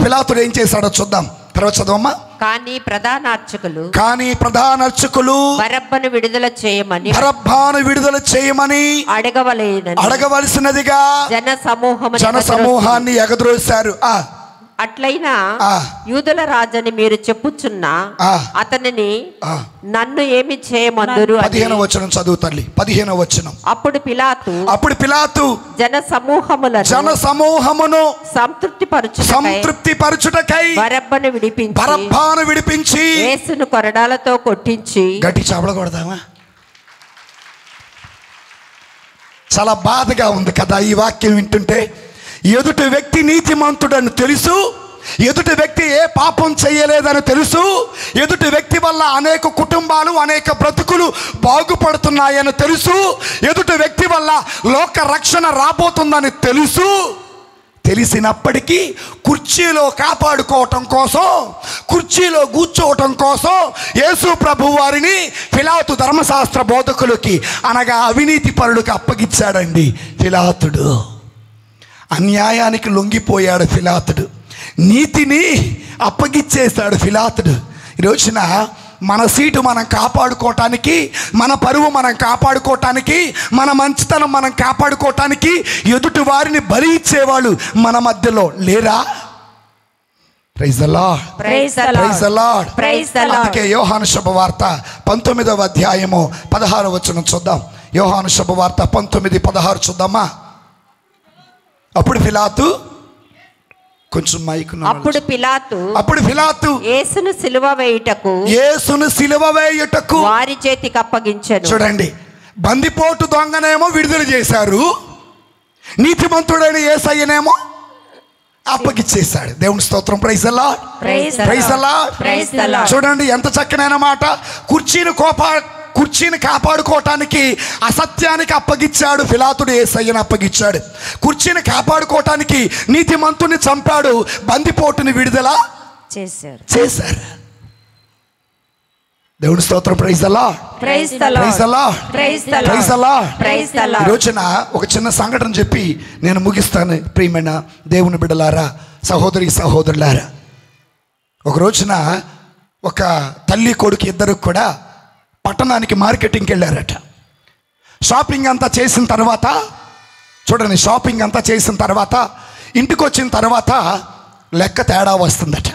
పిలాతుడు ఏం చేశాడో చూద్దాం. తర్వాత చదవమ్మా. కానీ ప్రధాన అర్చకులు బరబ్బను విడుదల చేయమని అడగవలసినదిగా జన సమూహాన్ని ఎగద్రోశారు. అట్లయినా యూదుల రాజని మీరు చెప్పుచున్నా అతనిని నన్ను ఏమి చేయమందురు? 15వ వచనం చదువు తల్లి. 15వ వచనం. అప్పుడు పిలాతు జన సమూహమును సంతృప్తి పరచుటకై బరబ్బను విడిపించి యేసును కొరడాలతో కొట్టించి. గట్టి చాపడకూడదామా? చాలా బాధగా ఉంది కదా ఈ వాక్యం వింటుంటే. ఎదుటి వ్యక్తి నీతిమంతుడని తెలుసు, ఎదుటి వ్యక్తి ఏ పాపం చేయలేదని తెలుసు, ఎదుటి వ్యక్తి వల్ల అనేక కుటుంబాలు, అనేక బ్రతుకులు బాగుపడుతున్నాయని తెలుసు, ఎదుటి వ్యక్తి వల్ల లోక రక్షణ రాబోతుందని తెలుసు. తెలిసినప్పటికీ కుర్చీలో కాపాడుకోవటం కోసం, కుర్చీలో కూర్చోవటం కోసం యేసు ప్రభు వారిని పిలాతు ధర్మశాస్త్ర బోధకులకి అనగా అవినీతి పరులకు అప్పగించాడండి పిలాతుడు. అన్యాయానికి లొంగిపోయాడు పిలాతుడు, నీతిని అప్పగిచ్చేశాడు పిలాతుడు. ఈరోజున మన సీటు మనం కాపాడుకోవటానికి, మన పరువు మనం కాపాడుకోవటానికి, మన మంచితనం మనం కాపాడుకోవటానికి ఎదుటి వారిని బలి ఇచ్చేవాళ్ళు మన మధ్యలో లేరా? Praise the Lord, praise the praise the Lord, praise the Lord. అందుకే యోహాను శుభవార్త 19వ అధ్యాయము 16వ వచనం చూద్దాం. యోహాను శుభవార్త 19:16 చూద్దామా. అప్పుడు పిలాతు కొంచెం మైకు. అప్పుడు పిలాతు యేసును సిలువ వేయుటకు వారి చేతికి అప్పగించాడు. చూడండి, బందిపోటు దొంగనేమో విడుదల చేశారు, నీతిమంతుడైన యేసయ్యనేమో అప్పగిచ్చేశాడు. దేవుని స్తోత్రం. Praise the Lord, praise the Lord, praise the Lord. చూడండి ఎంత చక్కనైన మాట. కుర్చీని కాపాడుకోవటానికి అసత్యానికి అప్పగించాడు పిలాతుడు, యేసయ్యను అప్పగించాడు. కుర్చీని కాపాడుకోవటానికి నీతిమంతుని చంపాడు, బందిపోటుని విడుదల చేశారు. దేవుని స్తోత్రం. Praise the Lord, praise the Lord, praise the Lord, praise the praise the Lord, praise the Lord. ఈ రోజున ఒక చిన్న సంఘటన చెప్పి నేను ముగిస్తాను. ప్రియమైన దేవుని బిడ్డలారా, సహోదరి సహోదరులారా, ఒక రోజున ఒక తల్లి కొడుకు ఇద్దరు కూడా పట్టణానికి మార్కెటింగ్కి వెళ్ళారట. షాపింగ్ అంతా చేసిన తర్వాత చూడండి, షాపింగ్ అంతా చేసిన తర్వాత ఇంటికి వచ్చిన తర్వాత లెక్క తేడా వస్తుందట.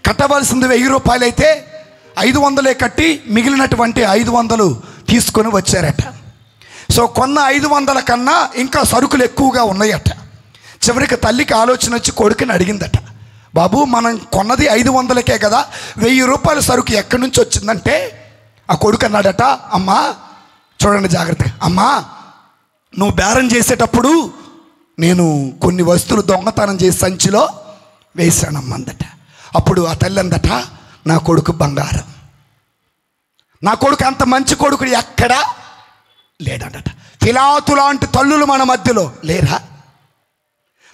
కట్టవలసింది 1000 రూపాయలు అయితే 500 కట్టి మిగిలినటువంటి 500 తీసుకొని వచ్చారట. సో కొన్న 500 కన్నా ఇంకా సరుకులు ఎక్కువగా ఉన్నాయట. చివరికి తల్లికి ఆలోచన వచ్చి కొడుకుని అడిగిందట, బాబు మనం కొన్నది 500కే కదా, 1000 రూపాయల సరుకు ఎక్కడి నుంచి వచ్చిందంటే ఆ కొడుకు అన్నాడట, అమ్మా చూడండి జాగ్రత్తగా, అమ్మా నువ్వు బేరం చేసేటప్పుడు నేను కొన్ని వస్తువులు దొంగతనం చేసి సంచిలో వేశానమ్మందట. అప్పుడు ఆ తల్లి అందట, నా కొడుకు బంగారం, నా కొడుకు అంత మంచి కొడుకు ఎక్కడా లేడట. పిలాతు లాంటి తల్లులు మన మధ్యలో లేరా?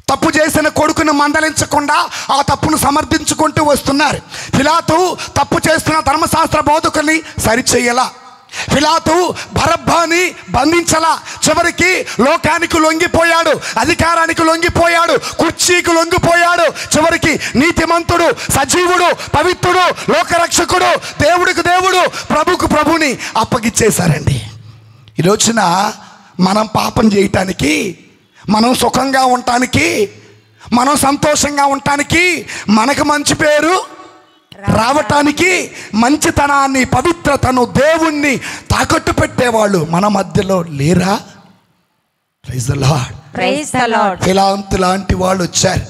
తప్పు చేసిన కొడుకును మందలించకుండా ఆ తప్పును సమర్థించుకుంటూ వస్తున్నారు. పిలాతు తప్పు చేస్తున్న ధర్మశాస్త్ర బోధకుల్ని సరిచేయలా, పిలాతు బరబ్బాని బంధించలా. చివరికి లోకానికి లొంగిపోయాడు, అధికారానికి లొంగిపోయాడు, కుర్చీకి లొంగిపోయాడు. చివరికి నీతిమంతుడు, సజీవుడు, పవిత్రుడు, లోకరక్షకుడు, దేవుడికి దేవుడు, ప్రభుకు ప్రభుని అప్పగిచ్చేశారండి. ఈ రోజున మనం పాపం చేయటానికి, మనం సుఖంగా ఉండటానికి, మనం సంతోషంగా ఉండటానికి, మనకు మంచి పేరు రావటానికి, మంచితనాన్ని, పవిత్రతను, దేవుణ్ణి తాకట్టు పెట్టేవాళ్ళు మన మధ్యలో లేరా? Praise the lord. Praise the Lord. Pilatu లాంటి వాళ్ళు వచ్చారు,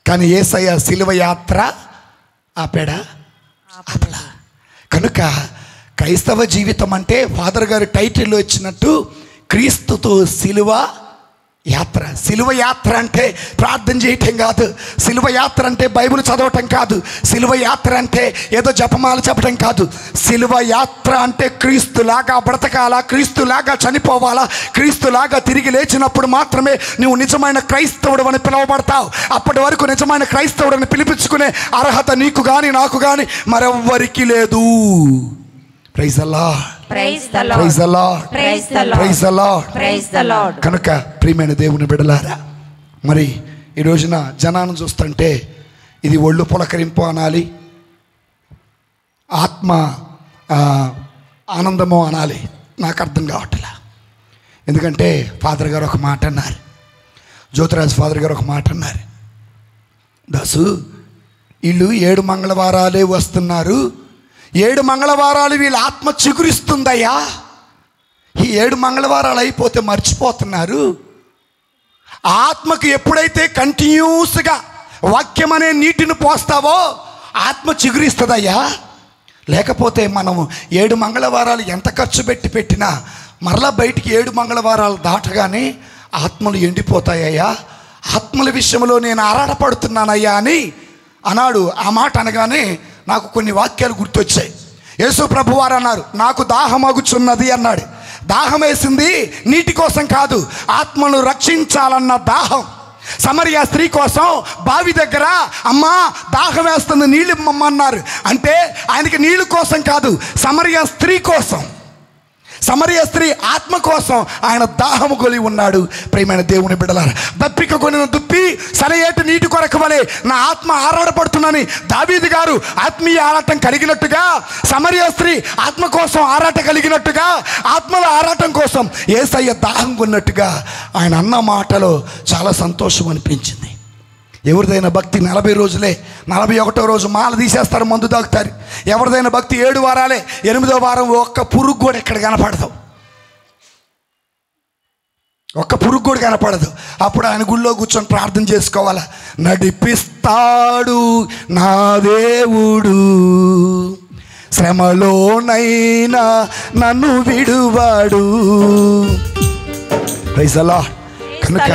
కానీ యేసయ్య సిలువ యాత్ర ఆపాడా? ఆపలా. కనుక క్రైస్తవ జీవితం అంటే ఫాదర్ గారు టైటిల్లో ఇచ్చినట్టు క్రీస్తుతో సిలువ యాత్ర. సిలువ యాత్ర అంటే ప్రార్థన చేయటం కాదు, సిలువ యాత్ర అంటే బైబిల్ చదవటం కాదు, సిలువ యాత్ర అంటే ఏదో జపమాల చెప్పటం కాదు. సిలువ యాత్ర అంటే క్రీస్తులాగా బ్రతకాలా, క్రీస్తులాగా చనిపోవాలా, క్రీస్తులాగా తిరిగి లేచినప్పుడు మాత్రమే నువ్వు నిజమైన క్రైస్తవుడు అని పిలువబడతావు. అప్పటి వరకు నిజమైన క్రైస్తవుడిని పిలిపించుకునే అర్హత నీకు కానీ నాకు కానీ మరెవ్వరికి లేదు. Praise the lord. Praise the lord. Praise the lord. Praise the lord. Praise the lord. Praise the Lord. కనుక ప్రియమైన దేవుని బిడ్డలారా, మరి ఈ రోజున జనాన్ని చూస్తుంటే ఇది ఒళ్ళు పులకరింపు అనాలి, ఆత్మ ఆనందము అనాలి, నాకు అర్థం కావట్లే. ఎందుకంటే ఫాదర్ గారు ఒక మాట అన్నారు, జ్యోతిరాజ్ ఫాదర్ గారు ఒక మాట అన్నారు, దాసు వీళ్ళు 7 మంగళవారాలే వస్తున్నారు, 7 మంగళవారాలు వీళ్ళ ఆత్మ చిగురిస్తుందయ్యా, ఈ 7 మంగళవారాలు అయిపోతే మర్చిపోతున్నారు. ఆత్మకు ఎప్పుడైతే కంటిన్యూస్గా వాక్యం అనే నీటిని పోస్తావో ఆత్మ చిగురిస్తుందయ్యా. లేకపోతే మనము 7 మంగళవారాలు ఎంత ఖర్చు పెట్టినా మరలా బయటికి 7 మంగళవారాలు దాటగానే ఆత్మలు ఎండిపోతాయ్యా. ఆత్మల విషయంలో నేను ఆరాటపడుతున్నానయ్యా అని అన్నాడు. ఆ మాట అనగానే నాకు కొన్ని వాక్యాలు గుర్తొచ్చాయి. యేసు ప్రభువారు అన్నారు, నాకు దాహమగుచున్నది అన్నాడు. దాహం వేసింది నీటి కోసం కాదు, ఆత్మను రక్షించాలన్న దాహం. సమరయ స్త్రీ కోసం బావి దగ్గర అమ్మా దాహం వేస్తుంది, నీళ్ళు ఇమ్మన్నారు. అంటే ఆయనకి నీళ్ళు కోసం కాదు, సమరయ స్త్రీ కోసం, సమరయ స్త్రీ ఆత్మ కోసం ఆయన దాహము కొలి ఉన్నాడు. ప్రియమైన దేవుని బిడ్డలారా, దప్పిక కొనిన దుప్పి సరయేటి నీటి కొరకు వలె నా ఆత్మ ఆరాటపడుతుందని దావీదు గారు ఆత్మీయ ఆరాటం కలిగినట్టుగా, సమరయ స్త్రీ ఆత్మ కోసం ఆరాట కలిగినట్టుగా, ఆత్మల ఆరాటం కోసం యేసయ్య దాహం కొన్నట్టుగా ఆయన అన్న మాటలో చాలా సంతోషం అనిపించింది. ఎవరిదైనా భక్తి 40 రోజులే, 41వ రోజు మాల తీసేస్తారు, మందు తాగుతారు. ఎవరిదైనా భక్తి 7 వారాలే, 8వ వారం ఒక్క పురుగు కూడా ఎక్కడ కనపడదు, ఒక్క పురుగు కూడా కనపడదు. అప్పుడు ఆయన గుళ్ళో కూర్చొని ప్రార్థన చేసుకోవాలా, నడిపిస్తాడు నా దేవుడు, శ్రమలోనైనా నన్ను విడువాడు. Praise the Lord. కనుక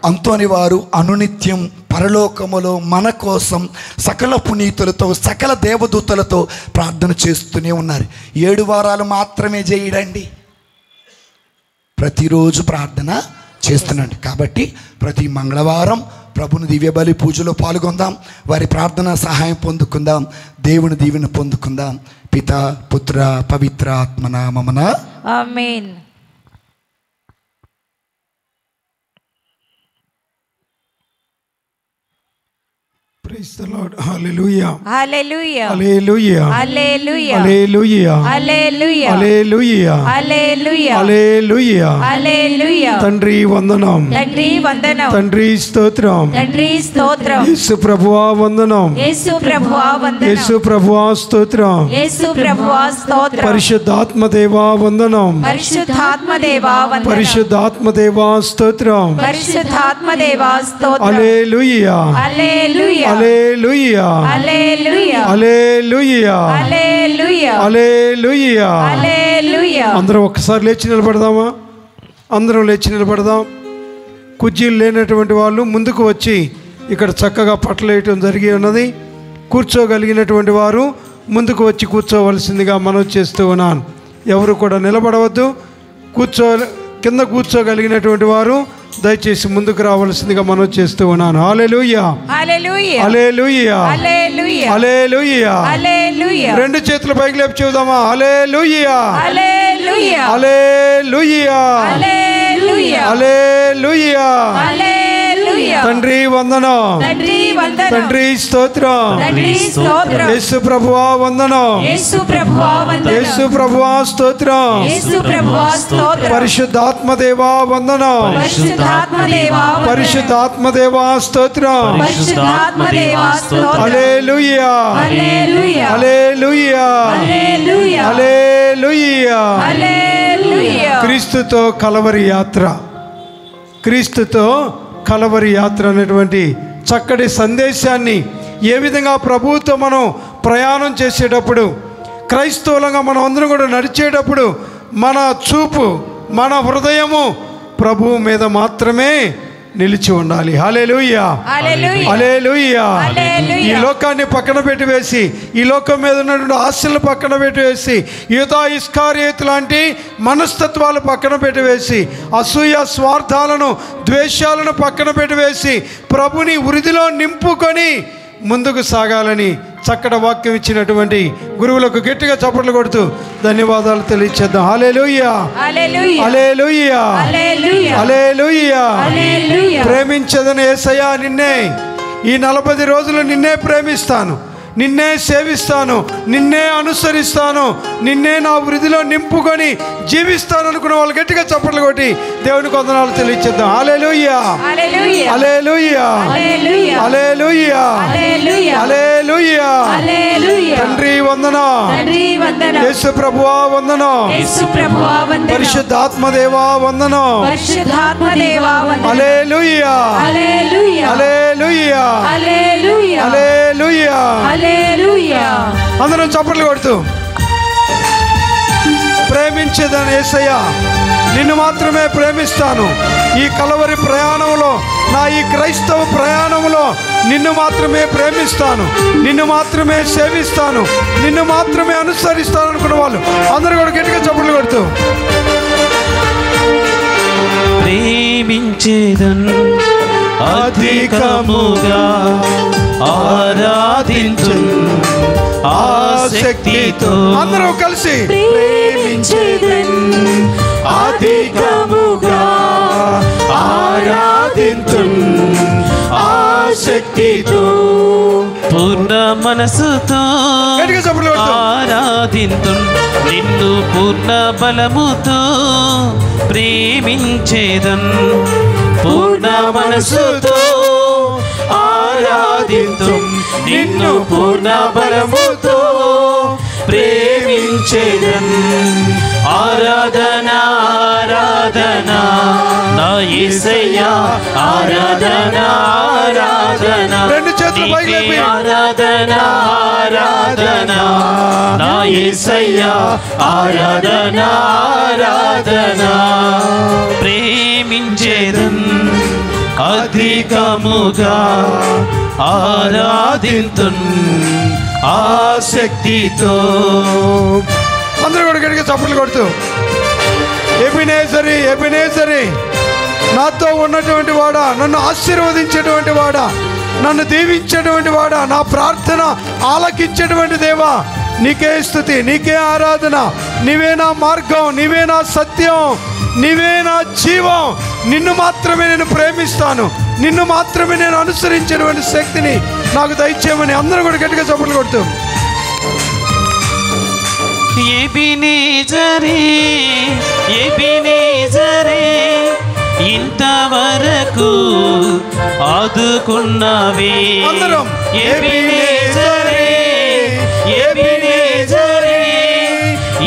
అంతోని వారు అనునిత్యం పరలోకములో మన కోసం సకల పునీతులతో, సకల దేవదూతలతో ప్రార్థన చేస్తూనే ఉన్నారు. 7 వారాలు మాత్రమే చేయడండి, ప్రతిరోజు ప్రార్థన చేస్తున్నాడు. కాబట్టి ప్రతి మంగళవారం ప్రభుని దివ్యబలి పూజలో పాల్గొందాం, వారి ప్రార్థన సహాయం పొందుకుందాం, దేవుని దీవెన పొందుకుందాం. పితా పుత్ర పవిత్ర ఆత్మనామమున ఆమేన్. Praise the Lord. Hallelujah. Hallelujah. Hallelujah. Hallelujah. Hallelujah. Hallelujah. Hallelujah. Hallelujah. Hallelujah. హల్లెలూయా. తండ్రి వందనం, తండ్రి వందనం, తండ్రి స్తోత్రం, తండ్రి స్తోత్రం, యేసు ప్రభువా వందనం, యేసు ప్రభువా వందనం, యేసు ప్రభువా స్తోత్రం, యేసు ప్రభువా స్తోత్రం, పరిశుద్ధాత్మ దేవా వందనం, పరిశుద్ధాత్మ దేవా వందనం, పరిశుద్ధాత్మ దేవా స్తోత్రం. పరిశుద్ధాత్మ దేవా స్తోత్రం. హల్లెలూయా. హల్లెలూయా. హల్లెలూయా. హల్లెలూయా. హల్లెలూయా. హల్లెలూయా. హల్లెలూయా. హల్లెలూయా. అందరం ఒక్కసారి లేచి నిలబడదామా? అందరం లేచి నిలబడదాం. కుర్చీలు లేనటువంటి వాళ్ళు ముందుకు వచ్చి ఇక్కడ చక్కగా పట్టలేయటం జరిగి ఉన్నది. కూర్చోగలిగినటువంటి వారు ముందుకు వచ్చి కూర్చోవలసిందిగా మనవి చేస్తూ ఉన్నాను. ఎవరు కూడా నిలబడవద్దు. కింద కూర్చోగలిగినటువంటి వారు దయచేసి ముందుకు రావాల్సిందిగా మనవి చేస్తూ ఉన్నాను. హల్లెలూయా. హల్లెలూయా. హల్లెలూయా. హల్లెలూయా. హల్లెలూయా. హల్లెలూయా. రెండు చేతులు పైకి లేపి చెబుదామా? హల్లెలూయా. హల్లెలూయా. హల్లెలూయా. హల్లెలూయా. హల్లెలూయా. హల్లెలూయా. తండ్రి వందనం. తండ్రి వందనం. తండ్రి స్తోత్రం. తండ్రి స్తోత్రం. యేసు ప్రభువా వందనం. యేసు ప్రభువా వందనం. యేసు ప్రభువా స్తోత్రం. యేసు ప్రభువా స్తోత్రం. పరిశుద్ధాత్మ దేవా వందనం. పరిశుద్ధాత్మ దేవా వందనం. పరిశుద్ధాత్మ దేవా స్తోత్రం. పరిశుద్ధాత్మ దేవా స్తోత్రం. హల్లెలూయా. హల్లెలూయా. హల్లెలూయా. హల్లెలూయా. హల్లెలూయా. హల్లెలూయా. క్రీస్తుతో కలవరి యాత్ర. క్రీస్తుతో కలవరి యాత్ర అనేటువంటి చక్కటి సందేశాన్ని ఏ విధంగా ప్రభువుతో మనం ప్రయాణం చేసేటప్పుడు, క్రైస్తవులంగా మనం అందరం కూడా నడిచేటప్పుడు మన చూపు, మన హృదయము ప్రభువు మీద మాత్రమే నిలిచి ఉండాలి. హల్లెలూయా. హల్లెలూయా. హల్లెలూయా. హల్లెలూయా. ఈ లోకాన్ని పక్కన పెట్టివేసి, ఈ లోకం మీద ఉన్నటువంటి ఆశలను పక్కన పెట్టివేసి, యూదా ఇస్కారియోతు లాంటి మనస్తత్వాలు పక్కన పెట్టివేసి, అసూయ స్వార్థాలను ద్వేషాలను పక్కన పెట్టివేసి ప్రభుని వృద్ధిలో నింపుకొని ముందుకు సాగాలని చక్కటి వాక్యం ఇచ్చినటువంటి గురువులకు గట్టిగా చప్పట్లు కొడుతూ ధన్యవాదాలు తెలియచేద్దాం. హల్లెలూయా. హల్లెలూయా. హల్లెలూయా. హల్లెలూయా. హల్లెలూయా. హల్లెలూయా. ప్రేమించదని యేసయ్యా నిన్నే, ఈ 40 రోజులు నిన్నే ప్రేమిస్తాను, నిన్నే సేవిస్తాను, నిన్నే అనుసరిస్తాను, నిన్నే నా వృద్ధిలో నింపుకొని జీవిస్తాను అనుకున్న వాళ్ళు గట్టిగా చప్పట్లు కొట్టి దేవునికి వందనాలు తెలియచేద్దాం. హల్లెలూయా. హల్లెలూయా. హల్లెలూయా. హల్లెలూయా. హల్లెలూయా. హల్లెలూయా. హల్లెలూయా. హల్లెలూయా. తండ్రి వందనం. తండ్రి వందనం. యేసు ప్రభువా వందనం. యేసు ప్రభువా వందనం. పరిశుద్ధాత్మ దేవా వందనం. పరిశుద్ధాత్మ దేవా వందనం. హల్లెలూయా. హల్లెలూయా. హల్లెలూయా. హల్లెలూయా. హల్లెలూయా. హల్లెలూయా. అందరం చప్పట్లు కొడుతూ ప్రేమించేదని యేసయ్యా నిన్ను మాత్రమే ప్రేమిస్తాను, ఈ కలవరి ప్రయాణంలో, నా ఈ క్రైస్తవ ప్రయాణంలో నిన్ను మాత్రమే ప్రేమిస్తాను, నిన్ను మాత్రమే సేవిస్తాను, నిన్ను మాత్రమే అనుసరిస్తాను అనుకున్న వాళ్ళు అందరూ కూడా గట్టిగా చప్పట్లు కొడుతూ ప్రేమించేదన్ అధికముగా ఆరాధించు ఆసక్తితో అందరూ కలిసి ప్రేమించేదన్ అధికముగా ఆరాధించు ఆసక్తితో పూర్ణ మనసుతో గట్టిగా చప్పట్లు కొడుతూ ఆరాధించు నిన్ను పూర్ణ బలముతో ప్రేమించేదన్ పూర్ణ మనసుతో ఆరాధించు నిన్ను పూర్ణ బలముతో ప్రేమించేదన్ ఆరాధన ఆరాధన నా యేసయ్యా ఆరాధన ఆరాధన రెండు చేతులు పైకి లేపి ఆరాధన ఆరాధన నా యేసయ్యా ఆరాధన ఆరాధన ప్రేమించేదన్ అధికముగా ఆరాధింతున్ ఆసక్తితో అందరూ కూడా గట్టిగా చప్పట్లు కొడుతూ ఎబినేజరీ ఎబినేజరీ నాతో ఉన్నటువంటి వాడా, నన్ను ఆశీర్వదించేటువంటి వాడా, నన్ను దీవించేటువంటి వాడా, నా ప్రార్థన ఆలకించేటువంటి దేవా, నీకే స్తుతి, నీకే ఆరాధన, నీవే నా మార్గం, నీవే నా సత్యం, నీవే నా జీవం, నిన్ను మాత్రమే నేను ప్రేమిస్తాను, నిన్ను మాత్రమే నేను అనుసరించేటువంటి శక్తిని నాకు దయచేయమని అందరూ కూడా గట్టిగా చప్పట్లు కొడుతూ ఎబినేజరీ ఎబినేజరీ ఇంతవరకు ఆదుకున్నావే అందరం ఎబినేజరీ ఎబినేజరీ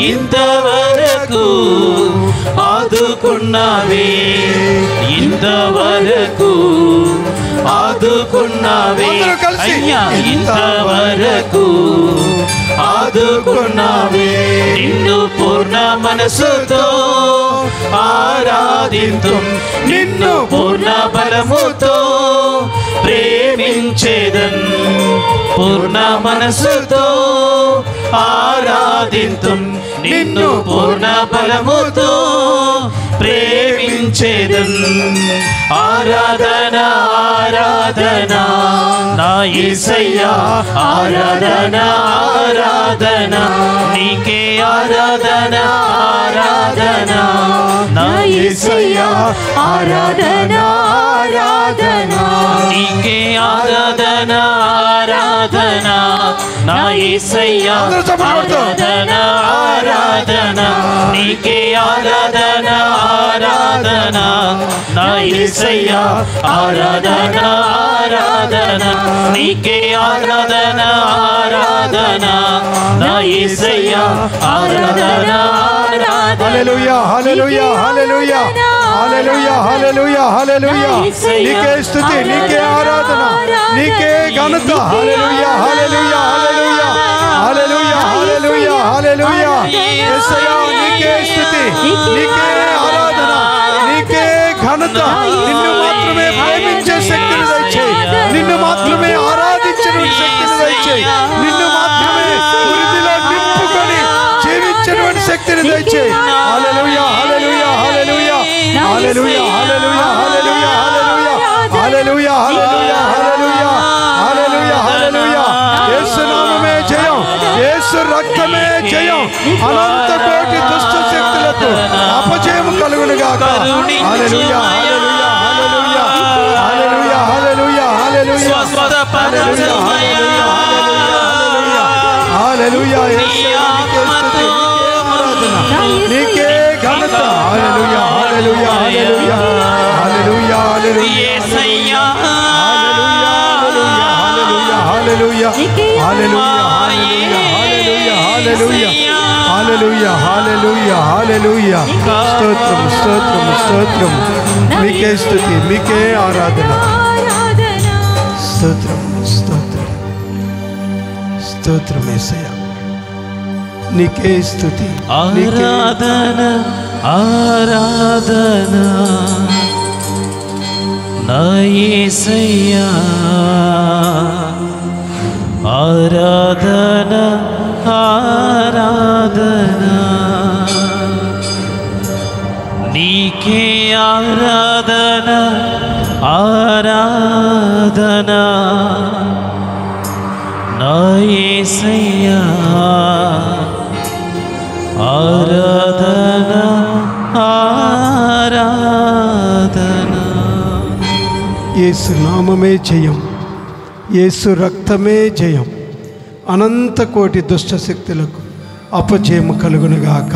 ఇంతవరకు ఆదుకున్నావే ఇంతవరకు ఆదుకున్నావే అందరూ కలిసి అయ్యా ఇంతవరకు ఆదుకున్నావే. నిన్ను పూర్ణ మనసుతో ఆరాధింతుం, నిన్ను పూర్ణ బలముతో ప్రేమించేదన్. పూర్ణ మనసుతో ఆరాధింతుం, నిన్ను పూర్ణ బలముతో ప్రేమించేదన్. ఆరాధన ఆరాధన నా యేసయ్యా, ఆరాధన ఆరాధన నీకే, ఆరాధన ఆరాధన నా యేసయ్యా, ఆరాధన ఆరాధన నీకే, ఆరాధన ఆరాధన నా యేసయ్యా, ఆరాధన ఆరాధన నీకే, ఆరాధన ఆరాధన నా యేసయ్యా, ఆరాధన ఆరాధన నీకే, ఆరాధన ఆరాధన నా యేసయ్యా, ఆరాధన ఆరాధన. హల్లెలూయా హల్లెలూయా హల్లెలూయా హల్లెలూయా హల్లెలూయా హల్లెలూయా. నీకే స్తుతి, నీకే ఆరాధన, నీకే ఘనత. హల్లెలూయా హల్లెలూయా హల్లెలూయా హల్లెలూయా హల్లెలూయా హల్లెలూయా. యేసయ్యా నీకే స్తుతి, నీకే ఆరాధన, నీకే ఘనత. నిన్ను మాత్రమే ప్రేమించే శక్తిని దయచేయి, నిన్ను మాత్రమే ఆరాధించే శక్తిని దయచేయి, నిన్ను మాత్రమే వృద్ధిలో నింపుకొని జీవించేటువంటి శక్తిని దయచేయి. హల్లెలూయా హల్లెలూయా హల్లెలూయా హల్లెలూయా హల్లెలూయా హల్లెలూయా హల్లెలూయా హల్లెలూయా హల్లెలూయా హల్లెలూయా హల్లెలూయా. యేసు నామమే జయం, యేసు రక్తమే జయం. అనంత కోటి దుష్ట శక్తులకు అపజయం కలుగును గాక. హల్లెలూయా హల్లెలూయా హల్లెలూయా హల్లెలూయా హల్లెలూయా హల్లెలూయా హల్లెలూయా హల్లెలూయా. నీకే ఘనత. హల్లెలూయా హల్లెలూయా హల్లెలూయా హల్లెలూయా హల్లెలూయా హల్లెలూయా హల్లెలూయా హల్లెలూయా హల్లెలూయా. స్తోత్రం స్తోత్రం స్తోత్రం. మీకే స్తుతి, మీకే ఆరాధన. స్తోత్రం స్తోత్రం స్తోత్రం యేసయ్యా, నీకే స్తుతి, ఆరాధన ఆరాధన నా యేసయ్యా, ఆరాధన ఆరాధన నీకే, ఆరాధన ఆరాధన నా యేసయ్యా, ఆరాధన ఆరాధన. యేసు నామమే జయం, యేసు రక్తమే జయం. అనంత కోటి దుష్ట శక్తులకు అపజయము కలుగునుగాక.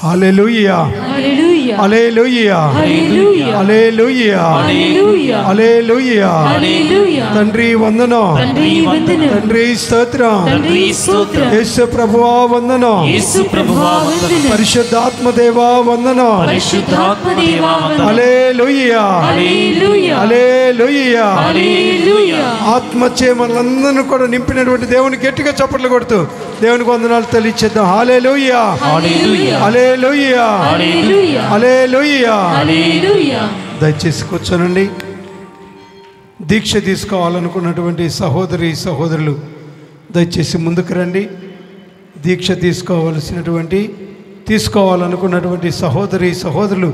హల్లెలూయా హల్లెలూయా హల్లెలూయా హల్లెలూయా హల్లెలూయా హల్లెలూయా హల్లెలూయా. హల్లెలూయా. తండ్రి వందనం, తండ్రి వందనం, తండ్రి స్తోత్రం, తండ్రి స్తోత్రం, యేసు ప్రభువా వందనం, యేసు ప్రభువా వందనం, పరిశుద్ధాత్మ దేవా వందనం. పరిశుద్ధాత్మ దేవా వందనం. హల్లెలూయా హల్లెలూయా హల్లెలూయా. హల్లెలూయా. ఆత్మచే మనలందరినీ కూడా నింపినటువంటి దేవుని గట్టిగా చప్పట్లు కొడుతూ దేవునికి వందనాలు తెలియచేద్దాం. హల్లెలూయా హల్లెలూయా హల్లెలూయా హల్లెలూయా హల్లెలూయా. హల్లెలూయా. దయచేసి కూర్చోనండి. దీక్ష తీసుకోవాలనుకున్నటువంటి సహోదరి సహోదరులు దయచేసి ముందుకు రండి. దీక్ష తీసుకోవాలనుకున్నటువంటి సహోదరి సహోదరులు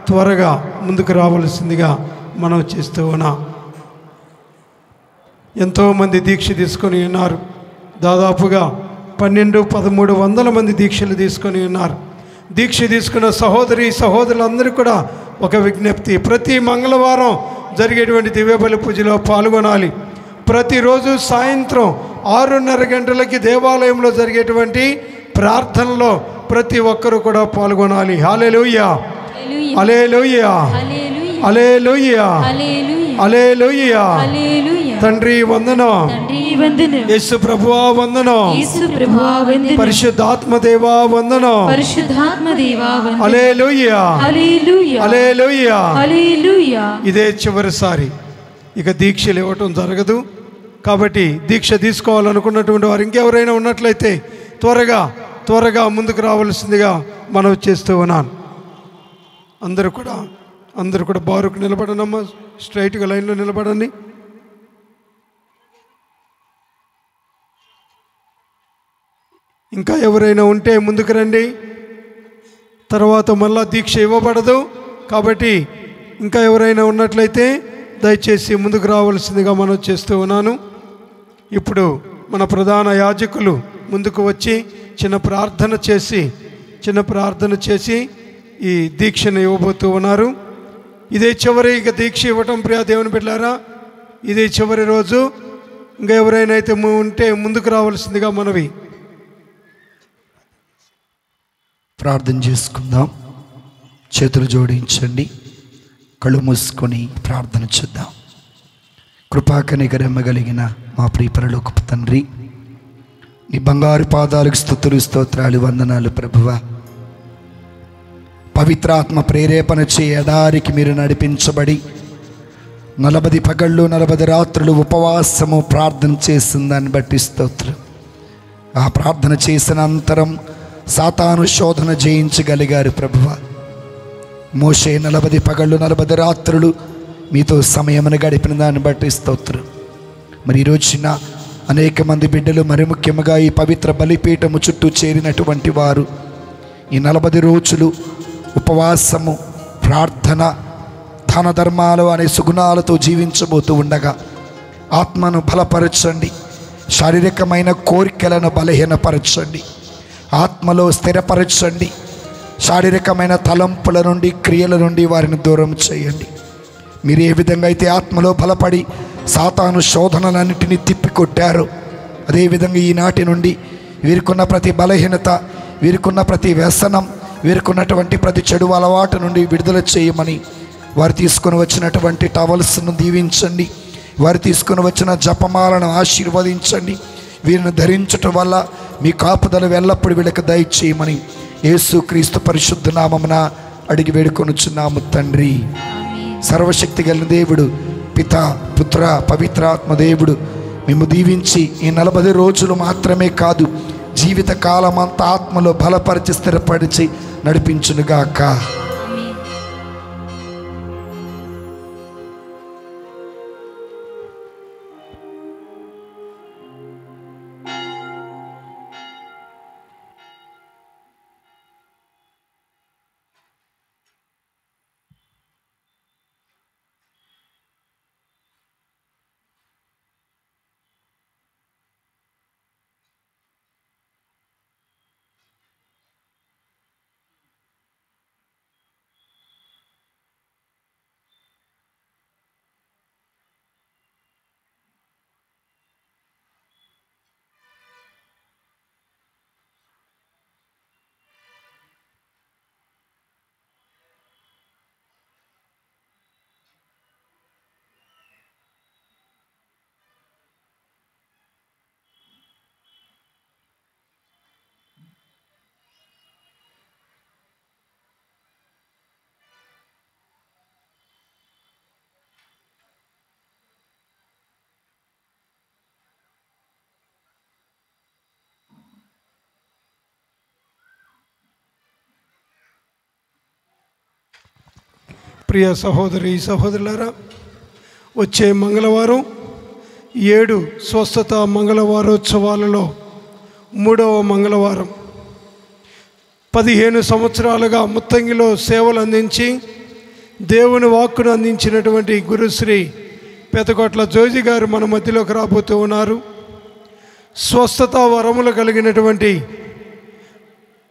త్వరగా ముందుకు రావాల్సిందిగా మనం చేస్తూ ఉన్నాం. ఎంతోమంది దీక్ష తీసుకొని ఉన్నారు. దాదాపుగా 1200-1300 మంది దీక్షలు తీసుకొని ఉన్నారు. దీక్ష తీసుకున్న సహోదరి సహోదరులందరూ కూడా ఒక విజ్ఞప్తి, ప్రతి మంగళవారం జరిగేటువంటి దివ్యబలి పూజలో పాల్గొనాలి. ప్రతిరోజు సాయంత్రం 6:30 గంటలకి దేవాలయంలో జరిగేటువంటి ప్రార్థనలో ప్రతి ఒక్కరూ కూడా పాల్గొనాలి. హల్లెలూయా హల్లెలూయా హల్లెలూయా హల్లెలూయా. తండ్రి వందనం, యేసు ప్రభువా వందనం, పరిశుద్ధాత్మ దేవా వందనం. హల్లెలూయా హల్లెలూయా. ఇదే చివరిసారి, ఇక దీక్షలు ఇవ్వటం జరగదు. కాబట్టి దీక్ష తీసుకోవాలనుకున్నటువంటి వారు ఇంకెవరైనా ఉన్నట్లయితే త్వరగా ముందుకు రావాల్సిందిగా మనం చేస్తూ ఉన్నాను. అందరూ కూడా బారుకు నిలబడనమ్మా, స్ట్రైట్గా లైన్లో నిలబడండి. ఇంకా ఎవరైనా ఉంటే ముందుకు రండి. తర్వాత మళ్ళా దీక్ష ఇవ్వబడదు. కాబట్టి ఇంకా ఎవరైనా ఉన్నట్లయితే దయచేసి ముందుకు రావాల్సిందిగా మనం చేస్తూ ఉన్నాను. ఇప్పుడు మన ప్రధాన యాజకులు ముందుకు వచ్చి చిన్న ప్రార్థన చేసి ఈ దీక్షను ఇవ్వబోతూ ఉన్నారు. ఇదే చివరి దీక్ష ఇవ్వటం ప్రియ దేవుని బిడ్డలారా, ఇదే చివరి రోజు. ఇంకా ఎవరైనా అయితే ఉంటే ముందుకు రావాల్సిందిగా మనవి. ప్రార్థన చేసుకుందాం. చేతులు జోడించండి, కళ్ళు మూసుకొని ప్రార్థన చేద్దాం. కృపాకనికరమ్మగలిగిన మా ప్రియ పరలోకపు తండ్రి, నీ బంగారు పాదాలకు స్తుతులు స్తోత్రాలు వందనాలు ప్రభువా. పవిత్రాత్మ ప్రేరేపణ చే ఎడారికి మీరు నడిపించబడి 40 పగళ్ళు 40 రాత్రులు ఉపవాసము ప్రార్థన చేసిన దాన్ని బట్టి స్తోత్రం. ఆ ప్రార్థన చేసిన అనంతరం సాతాను శోధన జయించగలిగారు ప్రభువా. మోషే 40 పగళ్ళు 40 రాత్రులు మీతో సమయమును గడిపిన దాన్ని బట్టి స్తోత్రం. మరి ఈరోజున అనేక మంది బిడ్డలు, మరి ముఖ్యంగా ఈ పవిత్ర బలిపీఠము చుట్టూ చేరినటువంటి వారు ఈ 40 రోజులు ఉపవాసము, ప్రార్థన, దాన ధర్మాలు అనే సుగుణాలతో జీవించబోతూ ఉండగా ఆత్మను బలపరచండి, శారీరకమైన కోరికలను బలహీనపరచండి, ఆత్మలో స్థిరపరచండి, శారీరకమైన తలంపుల నుండి క్రియల నుండి వారిని దూరం చేయండి. మీరు ఏ విధంగా అయితే ఆత్మలో బలపడి సాతాను శోధనలన్నిటినీ తిప్పికొట్టారో అదేవిధంగా ఈనాటి నుండి వీరికున్న ప్రతి బలహీనత, వీరికున్న ప్రతి వ్యసనం, వీరికున్నటువంటి ప్రతి చెడు అలవాటు నుండి విడుదల చేయమని, వారు తీసుకొని వచ్చినటువంటి టవల్స్ను దీవించండి, వారు తీసుకొని వచ్చిన జపమాలను ఆశీర్వదించండి. వీరిని ధరించటం వల్ల మీ కాపుదల ఎల్లప్పుడూ వీళ్ళకి దయచేయమని యేసుక్రీస్తు పరిశుద్ధ నామమున అడిగి వేడుకొనుచున్నాము తండ్రి. సర్వశక్తి కలిగిన దేవుడు, పిత, పుత్ర, పవిత్రాత్మ దేవుడు మేము దీవించి ఈ 40 రోజులు మాత్రమే కాదు, జీవిత కాలం అంతా ఆత్మలో బలపరిచి స్థిరపరిచి నడిపించునుగాక. ప్రియ సహోదరి సహోదరులారా, వచ్చే మంగళవారం 7 స్వస్థత మంగళవారోత్సవాలలో 3వ మంగళవారం. 15 సంవత్సరాలుగా ముత్తంగిలో సేవలు అందించి దేవుని వాక్కును అందించినటువంటి గురుశ్రీ పెదకొట్ల జోజి గారు మన మధ్యలోకి రాబోతూ ఉన్నారు. స్వస్థత వరములు కలిగినటువంటి,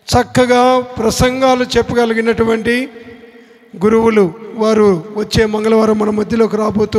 చక్కగా ప్రసంగాలు చెప్పగలిగినటువంటి గురువులు వారు వచ్చే మంగళవారం మన మధ్యలోకి రాబోతూ